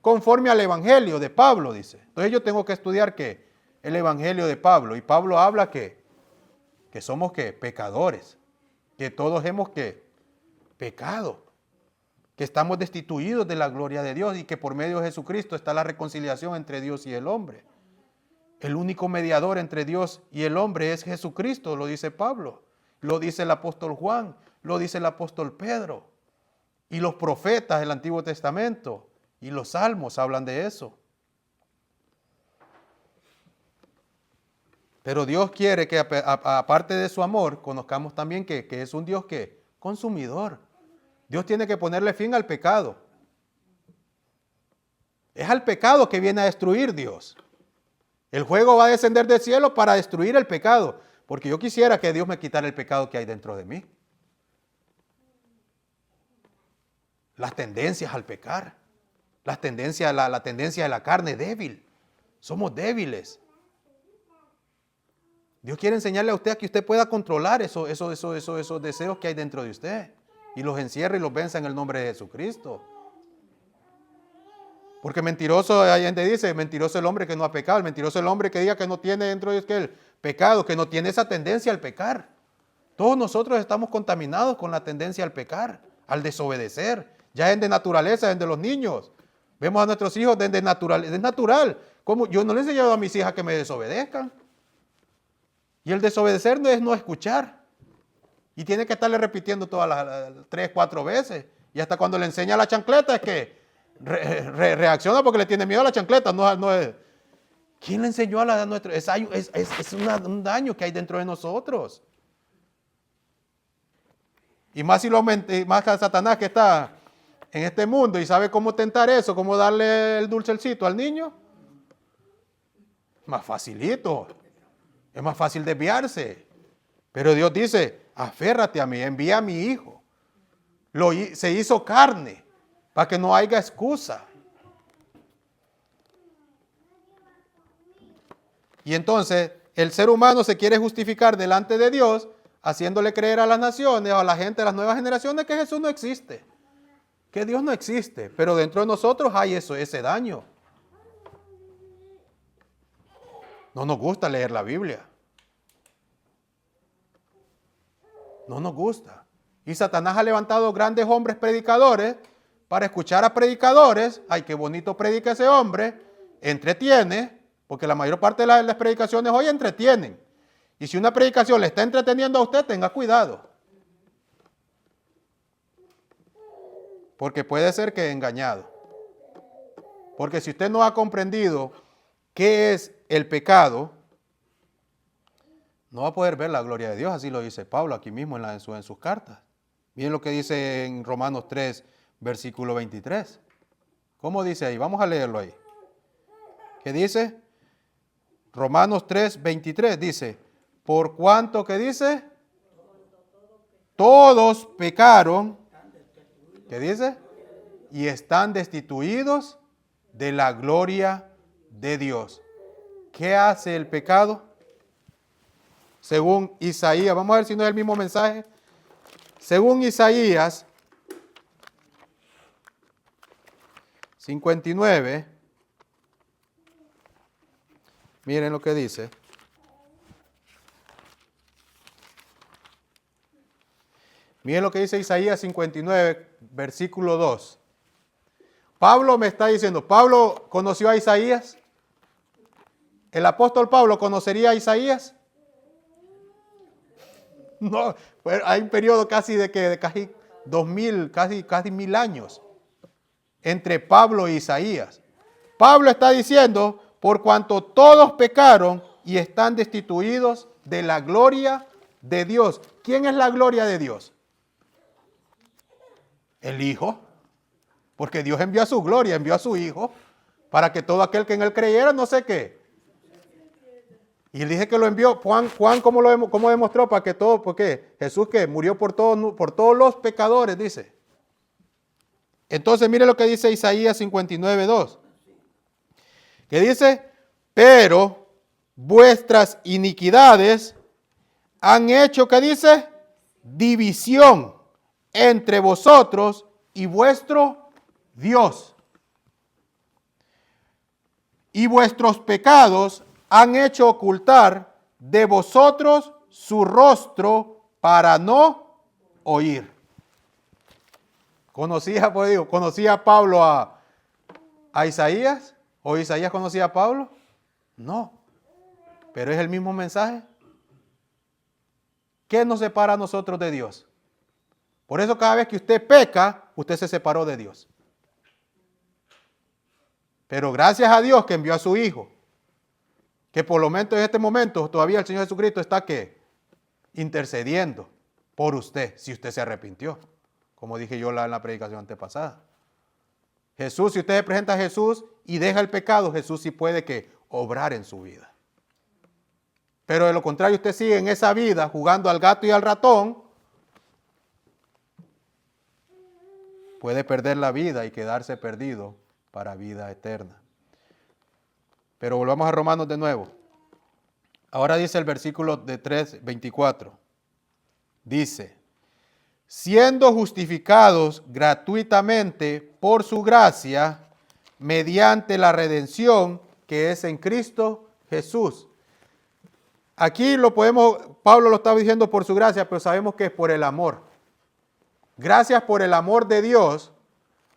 Speaker 1: conforme al Evangelio de Pablo, dice. Entonces yo tengo que estudiar ¿qué? El Evangelio de Pablo. Y Pablo habla que somos ¿qué? Pecadores. Que todos hemos ¿qué? Pecado. Que estamos destituidos de la gloria de Dios y que por medio de Jesucristo está la reconciliación entre Dios y el hombre. El único mediador entre Dios y el hombre es Jesucristo, lo dice Pablo, lo dice el apóstol Juan, lo dice el apóstol Pedro. Y los profetas del Antiguo Testamento y los salmos hablan de eso. Pero Dios quiere que aparte de su amor, conozcamos también que es un Dios que consumidor. Dios tiene que ponerle fin al pecado. Es al pecado que viene a destruir Dios. El fuego va a descender del cielo para destruir el pecado. Porque yo quisiera que Dios me quitara el pecado que hay dentro de mí. Las tendencias al pecar. La tendencia de la carne débil. Somos débiles. Dios quiere enseñarle a usted a que usted pueda controlar esos deseos que hay dentro de usted. Y los encierra y los venza en el nombre de Jesucristo. Porque mentiroso, hay gente que dice, mentiroso el hombre que no ha pecado, el mentiroso el hombre que diga que no tiene dentro de usted el pecado, que no tiene esa tendencia al pecar. Todos nosotros estamos contaminados con la tendencia al pecar, al desobedecer. Ya es de naturaleza, es de los niños. Vemos a nuestros hijos desde natural, es natural. Como yo no les he enseñado a mis hijas que me desobedezcan. Y el desobedecer no es no escuchar. Y tiene que estarle repitiendo todas las 3, 4 veces. Y hasta cuando le enseña la chancleta es que reacciona porque le tiene miedo a la chancleta. No es. ¿Quién le enseñó a nuestro? Es un daño que hay dentro de nosotros. Y más más que Satanás que está en este mundo y sabe cómo tentar eso, cómo darle el dulcecito al niño. Más facilito. Es más fácil desviarse. Pero Dios dice, aférrate a mí, envía a mi hijo. Se hizo carne para que no haya excusa. Y entonces el ser humano se quiere justificar delante de Dios, haciéndole creer a las naciones o a la gente de las nuevas generaciones que Jesús no existe. Que Dios no existe. Pero dentro de nosotros hay ese daño. No nos gusta leer la Biblia. No nos gusta. Y Satanás ha levantado grandes hombres predicadores para escuchar a predicadores. Ay, qué bonito predica ese hombre. Entretiene, porque la mayor parte de las predicaciones hoy entretienen. Y si una predicación le está entreteniendo a usted, tenga cuidado. Porque puede ser que engañado. Porque si usted no ha comprendido qué es el pecado, no va a poder ver la gloria de Dios. Así lo dice Pablo aquí mismo en sus cartas. Miren lo que dice en Romanos 3, versículo 23. ¿Cómo dice ahí? Vamos a leerlo ahí. ¿Qué dice? Romanos 3, 23 dice, por cuanto que dice, todos pecaron, ¿qué dice? Y están destituidos de la gloria de Dios. ¿Qué hace el pecado? Según Isaías, vamos a ver si no es el mismo mensaje. Según Isaías 59, miren lo que dice. Miren lo que dice Isaías 59, versículo 2. Pablo me está diciendo, ¿Pablo conoció a Isaías? ¿El apóstol Pablo conocería a Isaías? No, hay un periodo casi de casi 2000, casi 1000 años entre Pablo e Isaías. Pablo está diciendo, por cuanto todos pecaron y están destituidos de la gloria de Dios. ¿Quién es la gloria de Dios? El Hijo. Porque Dios envió a su gloria, envió a su Hijo, para que todo aquel que en Él creyera, no sé qué. Y él dice que lo envió. Juan ¿cómo demostró? Para que todo, porque Jesús que murió por todos los pecadores, dice. Entonces, mire lo que dice Isaías 59, 2. Que dice, pero vuestras iniquidades han hecho, ¿qué dice? División entre vosotros y vuestro Dios. Y vuestros pecados han hecho ocultar de vosotros su rostro para no oír. ¿Conocía Pablo a Isaías? ¿O Isaías conocía a Pablo? No. Pero es el mismo mensaje. ¿Qué nos separa a nosotros de Dios? Por eso cada vez que usted peca, usted se separó de Dios. Pero gracias a Dios que envió a su Hijo, que por lo menos en este momento todavía el Señor Jesucristo está ¿qué? Intercediendo por usted, si usted se arrepintió, como dije yo en la predicación antepasada. Jesús, si usted se presenta a Jesús y deja el pecado, Jesús sí puede que obrar en su vida. Pero de lo contrario, usted sigue en esa vida jugando al gato y al ratón, puede perder la vida y quedarse perdido para vida eterna. Pero volvamos a Romanos de nuevo. Ahora dice el versículo de 3:24. Dice, siendo justificados gratuitamente por su gracia, mediante la redención que es en Cristo Jesús. Aquí Pablo lo estaba diciendo por su gracia, pero sabemos que es por el amor. Gracias por el amor de Dios,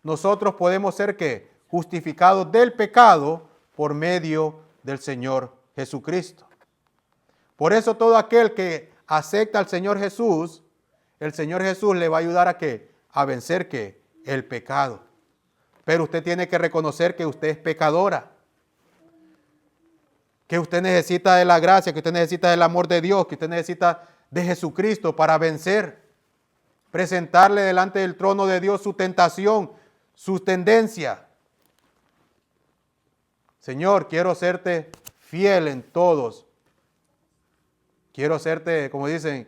Speaker 1: nosotros podemos ser ¿qué? Justificados del pecado por medio del Señor Jesucristo. Por eso todo aquel que acepta al Señor Jesús, el Señor Jesús le va a ayudar a ¿qué? A vencer ¿qué? El pecado. Pero usted tiene que reconocer que usted es pecadora, que usted necesita de la gracia, que usted necesita del amor de Dios, que usted necesita de Jesucristo para vencer. Presentarle delante del trono de Dios su tentación, su tendencia. Señor, quiero serte fiel en todos. Quiero serte, como dicen,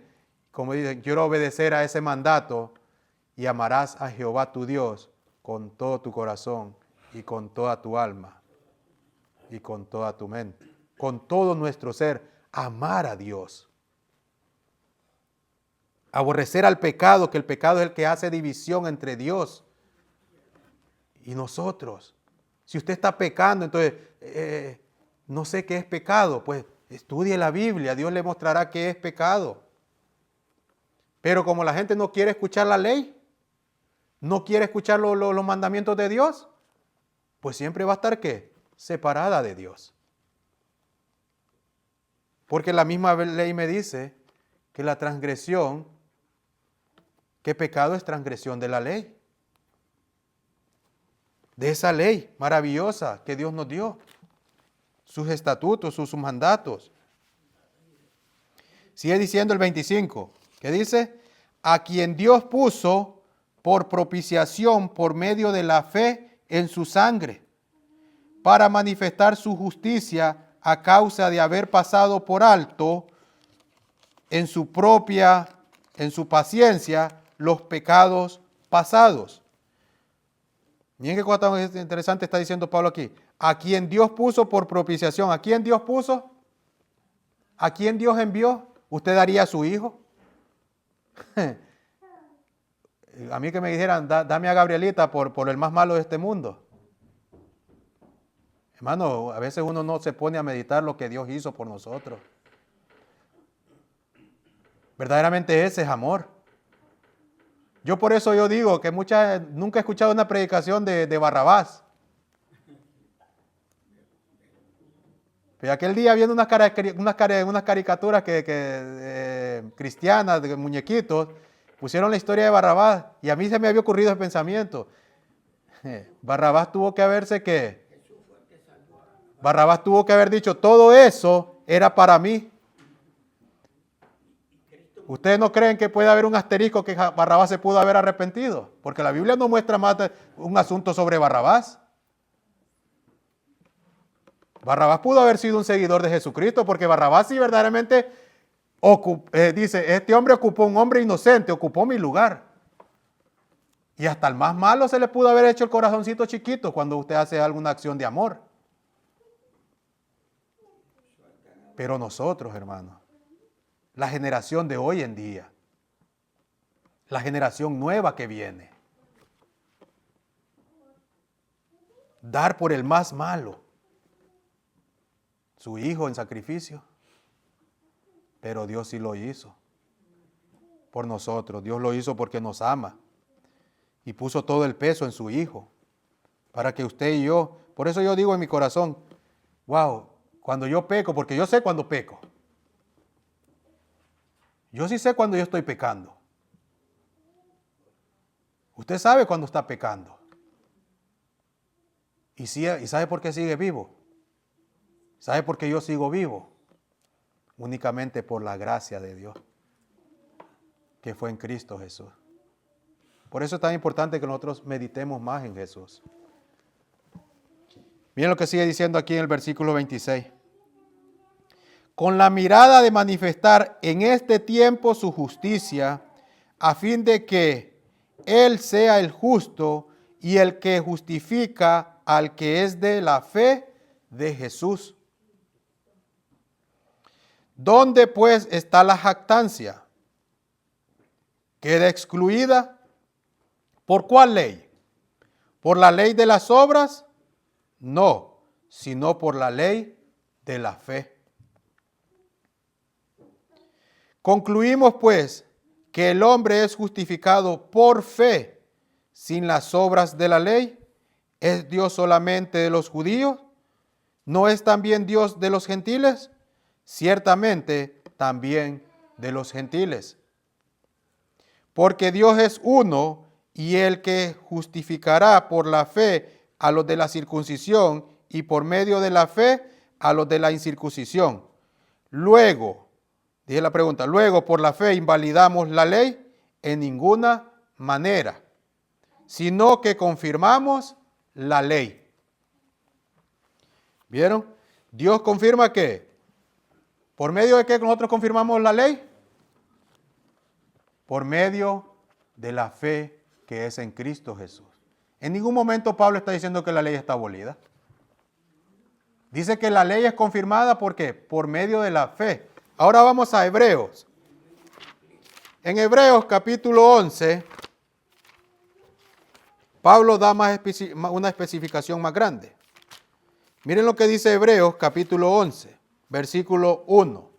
Speaker 1: quiero obedecer a ese mandato y amarás a Jehová tu Dios con todo tu corazón y con toda tu alma y con toda tu mente. Con todo nuestro ser, amar a Dios. Aborrecer al pecado, que el pecado es el que hace división entre Dios y nosotros. Si usted está pecando, entonces no sé qué es pecado, pues estudie la Biblia, Dios le mostrará qué es pecado. Pero como la gente no quiere escuchar la ley, no quiere escuchar los mandamientos de Dios, pues siempre va a estar ¿qué? Separada de Dios. Porque la misma ley me dice que la transgresión, que pecado es transgresión de la ley. De esa ley maravillosa que Dios nos dio. Sus estatutos, sus mandatos. Sigue diciendo el 25, que dice, a quien Dios puso por propiciación por medio de la fe en su sangre, para manifestar su justicia a causa de haber pasado por alto en su paciencia, los pecados pasados. Miren qué cosa tan interesante está diciendo Pablo aquí. A quien Dios puso por propiciación. ¿A quién Dios puso? ¿A quién Dios envió? ¿Usted daría a su hijo? A mí que me dijeran, dame a Gabrielita por el más malo de este mundo. Hermano, a veces uno no se pone a meditar lo que Dios hizo por nosotros. Verdaderamente ese es amor. Yo por eso yo digo que nunca he escuchado una predicación de Barrabás. Pero aquel día viendo unas caricaturas cristianas, de muñequitos, pusieron la historia de Barrabás y a mí se me había ocurrido el pensamiento. Barrabás tuvo que haber dicho, todo eso era para mí. ¿Ustedes no creen que puede haber un asterisco que Barrabás se pudo haber arrepentido? Porque la Biblia no muestra más un asunto sobre Barrabás. Barrabás pudo haber sido un seguidor de Jesucristo, porque Barrabás sí verdaderamente dice, este hombre ocupó un hombre inocente, ocupó mi lugar. Y hasta el más malo se le pudo haber hecho el corazoncito chiquito cuando usted hace alguna acción de amor. Pero nosotros, hermanos, la generación de hoy en día, la generación nueva que viene, dar por el más malo, su hijo en sacrificio, pero Dios sí lo hizo por nosotros. Dios lo hizo porque nos ama y puso todo el peso en su hijo para que usted y yo, por eso yo digo en mi corazón, wow, cuando yo peco, porque yo sé cuando peco. Yo sí sé cuando yo estoy pecando. Usted sabe cuando está pecando. ¿Y sabe por qué sigue vivo? ¿Sabe por qué yo sigo vivo? Únicamente por la gracia de Dios, que fue en Cristo Jesús. Por eso es tan importante que nosotros meditemos más en Jesús. Miren lo que sigue diciendo aquí en el versículo 26. Con la mirada de manifestar en este tiempo su justicia, a fin de que Él sea el justo y el que justifica al que es de la fe de Jesús. ¿Dónde pues está la jactancia? ¿Queda excluida? ¿Por cuál ley? ¿Por la ley de las obras? No, sino por la ley de la fe. Concluimos pues que el hombre es justificado por fe sin las obras de la ley. ¿Es Dios solamente de los judíos? ¿No es también Dios de los gentiles? Ciertamente también de los gentiles. Porque Dios es uno y el que justificará por la fe a los de la circuncisión y por medio de la fe a los de la incircuncisión. Luego, dije la pregunta, luego por la fe invalidamos la ley en ninguna manera, sino que confirmamos la ley. ¿Vieron? Dios confirma que, ¿por medio de qué nosotros confirmamos la ley? Por medio de la fe que es en Cristo Jesús. En ningún momento Pablo está diciendo que la ley está abolida. Dice que la ley es confirmada, ¿por qué? Por medio de la fe. Ahora vamos a Hebreos. En Hebreos capítulo 11, Pablo da una especificación más grande. Miren lo que dice Hebreos capítulo 11, versículo 1.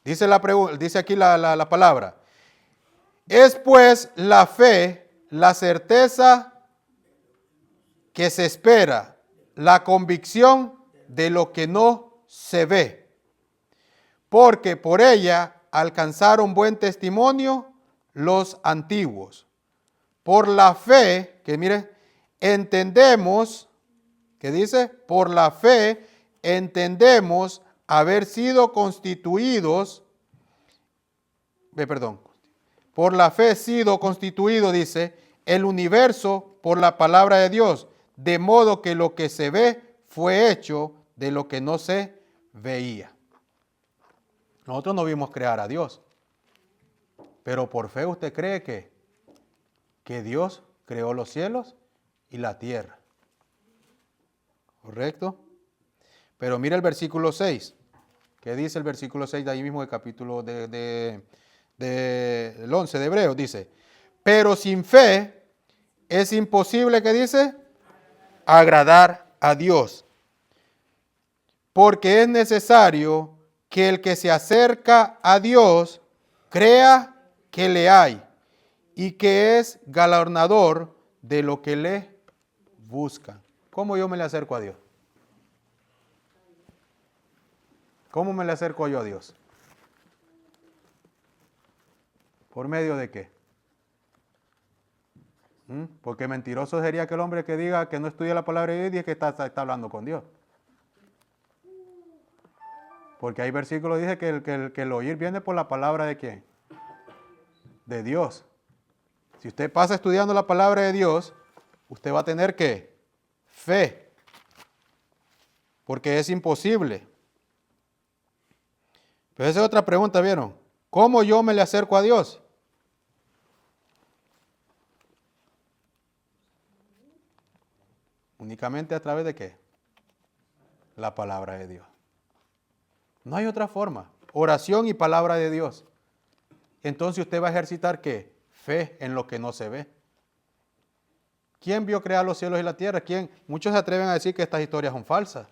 Speaker 1: Dice aquí la palabra. Es pues la fe, la certeza que se espera, la convicción de lo que no se ve. Porque por ella alcanzaron buen testimonio los antiguos. Por la fe, que mire, entendemos, que dice, por la fe entendemos haber sido constituidos, por la fe sido constituido, dice, el universo por la palabra de Dios, de modo que lo que se ve fue hecho de lo que no se veía. Nosotros no vimos crear a Dios, pero por fe usted cree que Dios creó los cielos y la tierra. ¿Correcto? Pero mira el versículo 6. ¿Qué dice el versículo 6 de ahí mismo del capítulo del 11 de Hebreos? Dice, pero sin fe es imposible, ¿qué dice? Agradar a Dios. Porque es necesario que el que se acerca a Dios crea que le hay y que es galardonador de lo que le busca. ¿Cómo yo me le acerco a Dios? ¿Cómo me le acerco yo a Dios? ¿Por medio de qué? Porque mentiroso sería aquel hombre que diga que no estudia la palabra de Dios y es que está hablando con Dios. Porque hay versículos que dice que el oír viene por la palabra de quién? De Dios. Si usted pasa estudiando la palabra de Dios, usted va a tener ¿qué? Fe. Porque es imposible. Pero esa es otra pregunta, ¿vieron? ¿Cómo yo me le acerco a Dios? Únicamente a través de ¿qué? La palabra de Dios. No hay otra forma. Oración y palabra de Dios. Entonces usted va a ejercitar ¿qué? Fe en lo que no se ve. ¿Quién vio crear los cielos y la tierra? ¿Quién? Muchos se atreven a decir que estas historias son falsas.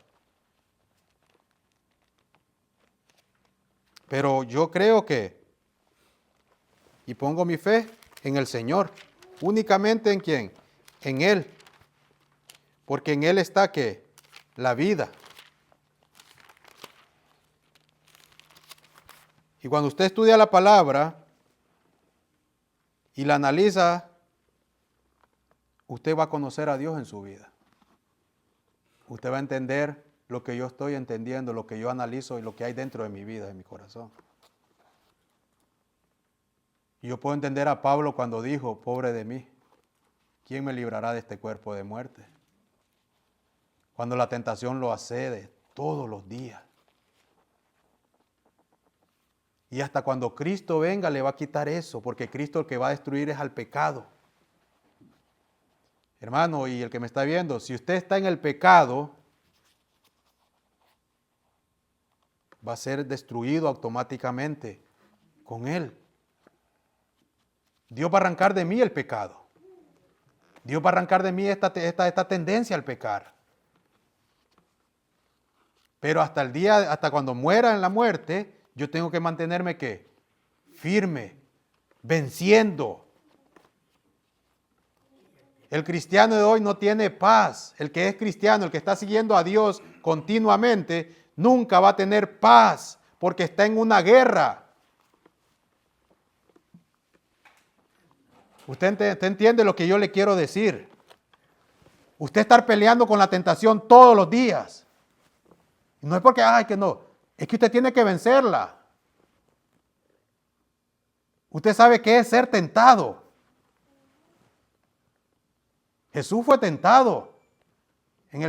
Speaker 1: Pero yo creo y pongo mi fe en el Señor. Únicamente ¿en quién? En Él. Porque en Él está ¿qué? La vida. Y cuando usted estudia la palabra y la analiza, usted va a conocer a Dios en su vida. Usted va a entender lo que yo estoy entendiendo, lo que yo analizo y lo que hay dentro de mi vida, de mi corazón. Y yo puedo entender a Pablo cuando dijo, pobre de mí, ¿quién me librará de este cuerpo de muerte? Cuando la tentación lo accede todos los días. Y hasta cuando Cristo venga le va a quitar eso, porque Cristo el que va a destruir es al pecado. Hermano, y el que me está viendo, si usted está en el pecado, va a ser destruido automáticamente con él. Dios va a arrancar de mí el pecado. Dios va a arrancar de mí esta tendencia al pecar. Pero hasta cuando muera en la muerte, yo tengo que mantenerme ¿qué? Firme, venciendo. El cristiano de hoy no tiene paz. El que es cristiano, el que está siguiendo a Dios continuamente, nunca va a tener paz porque está en una guerra. Usted entiende lo que yo le quiero decir. Usted estar peleando con la tentación todos los días. No es porque, que no. Es que usted tiene que vencerla. Usted sabe qué es ser tentado. Jesús fue tentado en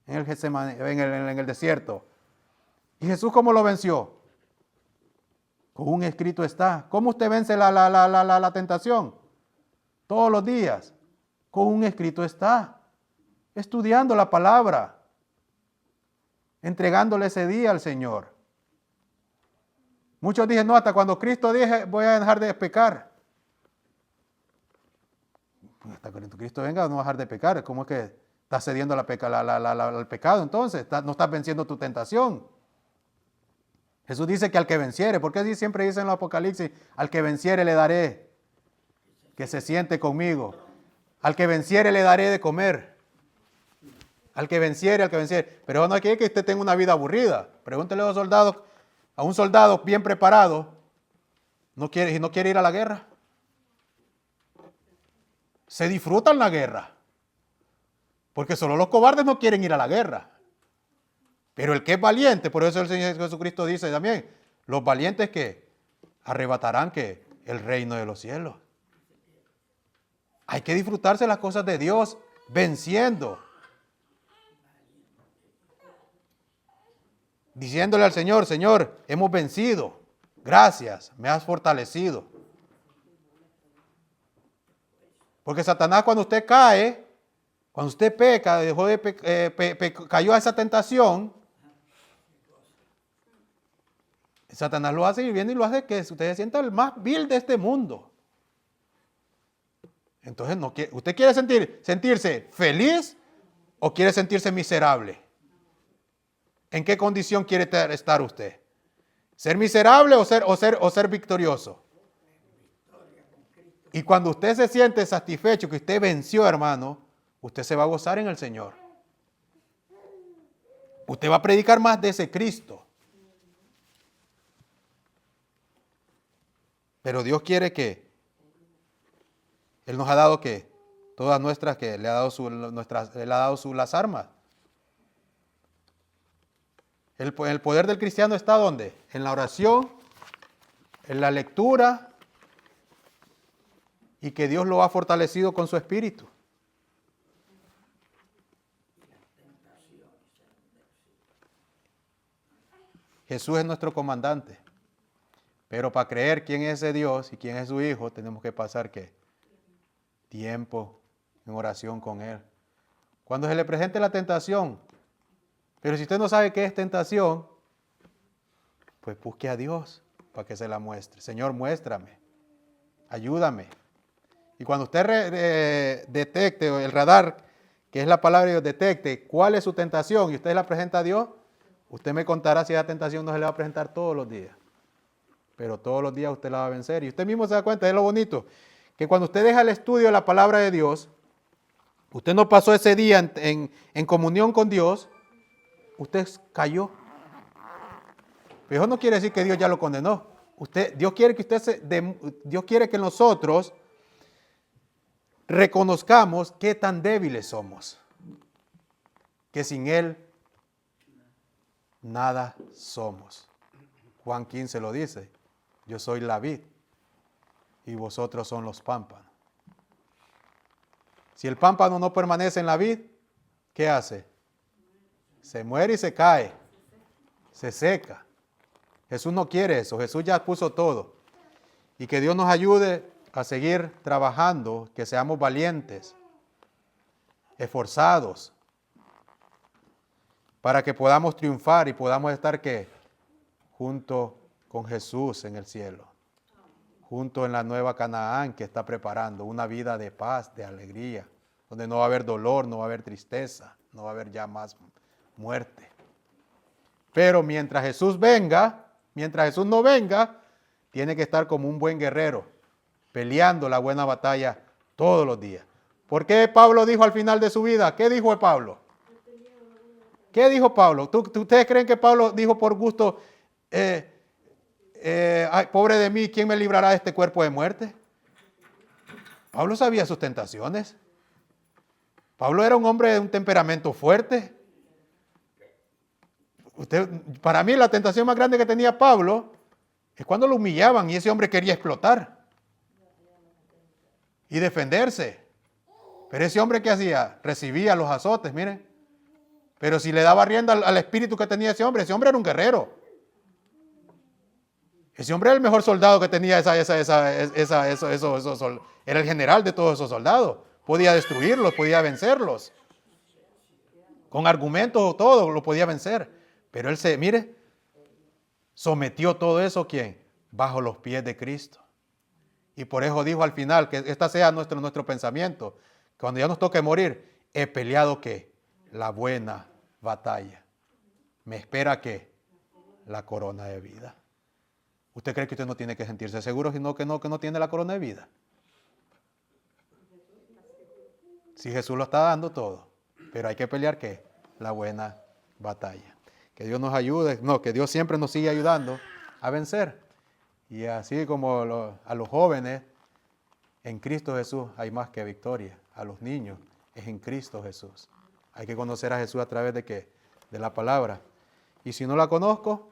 Speaker 1: el desierto. ¿Y Jesús cómo lo venció? Con un escrito está. ¿Cómo usted vence la tentación? Todos los días. Con un escrito está. Estudiando la palabra. Entregándole ese día al Señor. Muchos dicen, no, hasta cuando Cristo dije, voy a dejar de pecar. Hasta cuando Cristo venga, no vas a dejar de pecar. ¿Cómo es que estás cediendo al pecado entonces? No estás venciendo tu tentación. Jesús dice que al que venciere, ¿por qué siempre dice en el Apocalipsis, al que venciere le daré que se siente conmigo? Al que venciere le daré de comer. Al que venciere. Pero no quiere que usted tenga una vida aburrida. Pregúntele a los soldados, a un soldado bien preparado, no quiere ir a la guerra. Se disfrutan la guerra. Porque solo los cobardes no quieren ir a la guerra. Pero el que es valiente, por eso el Señor Jesucristo dice también, los valientes que arrebatarán que el reino de los cielos. Hay que disfrutarse las cosas de Dios venciendo. Diciéndole al Señor, Señor, hemos vencido. Gracias, me has fortalecido. Porque Satanás cuando usted cae, cuando usted peca, cayó a esa tentación, Satanás lo hace viviendo y lo hace que usted se sienta el más vil de este mundo. Entonces, ¿usted quiere sentirse feliz o quiere sentirse miserable? ¿En qué condición quiere estar usted? ¿Ser miserable o ser victorioso? Y cuando usted se siente satisfecho que usted venció, hermano, usted se va a gozar en el Señor. Usted va a predicar más de ese Cristo. Pero Dios quiere que Él nos ha dado que todas nuestras, que le ha dado las armas. El poder del cristiano está ¿dónde? En la oración, en la lectura y que Dios lo ha fortalecido con su espíritu. Jesús es nuestro comandante. Pero para creer quién es ese Dios y quién es su Hijo, tenemos que pasar ¿qué? Tiempo en oración con Él. Cuando se le presente la tentación, pero si usted no sabe qué es tentación, pues busque a Dios para que se la muestre. Señor, muéstrame, ayúdame. Y cuando usted detecte, o el radar, que es la palabra de Dios, detecte cuál es su tentación y usted la presenta a Dios, usted me contará si esa tentación no se le va a presentar todos los días. Pero todos los días usted la va a vencer. Y usted mismo se da cuenta, es lo bonito, que cuando usted deja el estudio de la palabra de Dios, usted no pasó ese día en comunión con Dios, usted cayó. Pero eso no quiere decir que Dios ya lo condenó. Dios quiere que nosotros reconozcamos qué tan débiles somos. Que sin Él nada somos. Juan 15 lo dice. Yo soy la vid y vosotros son los pámpanos. Si el pámpano no permanece en la vid, ¿qué hace? Se muere y se cae. Se seca. Jesús no quiere eso. Jesús ya puso todo. Y que Dios nos ayude a seguir trabajando, que seamos valientes, esforzados, para que podamos triunfar y podamos estar ¿qué? Junto con Jesús en el cielo, junto en la nueva Canaán que está preparando, una vida de paz, de alegría, donde no va a haber dolor, no va a haber tristeza, no va a haber ya más muerte. Pero mientras Jesús no venga, tiene que estar como un buen guerrero, peleando la buena batalla todos los días. ¿Por qué Pablo dijo al final de su vida? ¿Qué dijo Pablo? ¿Qué dijo Pablo? ¿Ustedes creen que Pablo dijo por gusto, ay, pobre de mí, ¿quién me librará de este cuerpo de muerte? Pablo sabía sus tentaciones. Pablo era un hombre de un temperamento fuerte. Para mí la tentación más grande que tenía Pablo es cuando lo humillaban y ese hombre quería explotar y defenderse. Pero ese hombre, ¿qué hacía? Recibía los azotes, miren. Pero si le daba rienda al espíritu que tenía ese hombre era un guerrero. Ese hombre era el mejor soldado que tenía era el general de todos esos soldados. Podía destruirlos, podía vencerlos. Con argumentos o todo lo podía vencer. Pero él sometió todo eso, ¿quién? Bajo los pies de Cristo. Y por eso dijo al final, que esta sea nuestro pensamiento. Cuando ya nos toque morir, he peleado ¿qué? La buena batalla. Me espera ¿qué? La corona de vida. ¿Usted cree que usted no tiene que sentirse seguro, sino que no tiene la corona de vida? Si Jesús lo está dando todo, pero hay que pelear ¿qué? La buena batalla. Que Dios nos ayude, que Dios siempre nos sigue ayudando a vencer. Y así como a los jóvenes, en Cristo Jesús hay más que victoria. A los niños es en Cristo Jesús. Hay que conocer a Jesús a través de ¿qué? De la palabra. Y si no la conozco,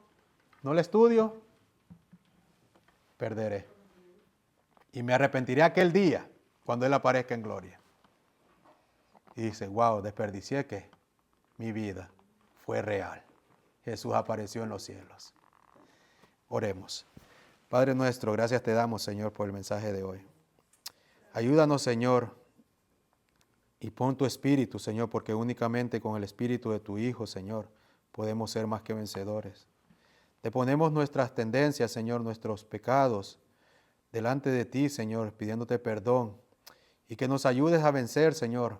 Speaker 1: no la estudio, perderé. Y me arrepentiré aquel día cuando Él aparezca en gloria. Y dice, wow, desperdicié que mi vida fue real. Jesús apareció en los cielos. Oremos. Padre nuestro, gracias te damos, Señor, por el mensaje de hoy. Ayúdanos, Señor, y pon tu espíritu, Señor, porque únicamente con el espíritu de tu Hijo, Señor, podemos ser más que vencedores. Te ponemos nuestras tendencias, Señor, nuestros pecados delante de ti, Señor, pidiéndote perdón y que nos ayudes a vencer, Señor.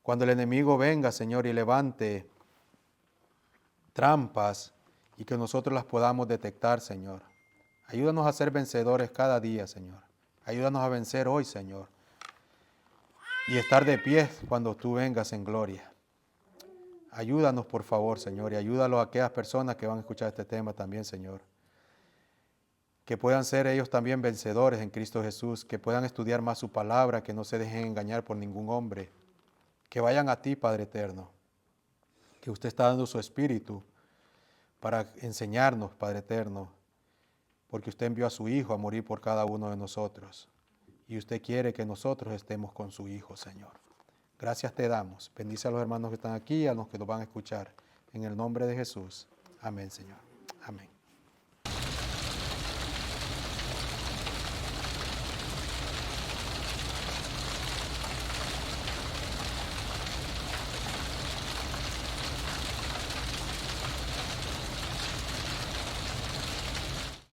Speaker 1: Cuando el enemigo venga, Señor, y levante trampas y que nosotros las podamos detectar, Señor. Ayúdanos a ser vencedores cada día, Señor. Ayúdanos a vencer hoy, Señor. Y estar de pie cuando tú vengas en gloria. Ayúdanos, por favor, Señor, y ayúdalos a aquellas personas que van a escuchar este tema también, Señor. Que puedan ser ellos también vencedores en Cristo Jesús, que puedan estudiar más su palabra, que no se dejen engañar por ningún hombre. Que vayan a ti, Padre eterno, que usted está dando su espíritu para enseñarnos, Padre eterno, porque usted envió a su Hijo a morir por cada uno de nosotros. Y usted quiere que nosotros estemos con su Hijo, Señor. Gracias te damos. Bendice a los hermanos que están aquí y a los que nos van a escuchar. En el nombre de Jesús. Amén, Señor. Amén.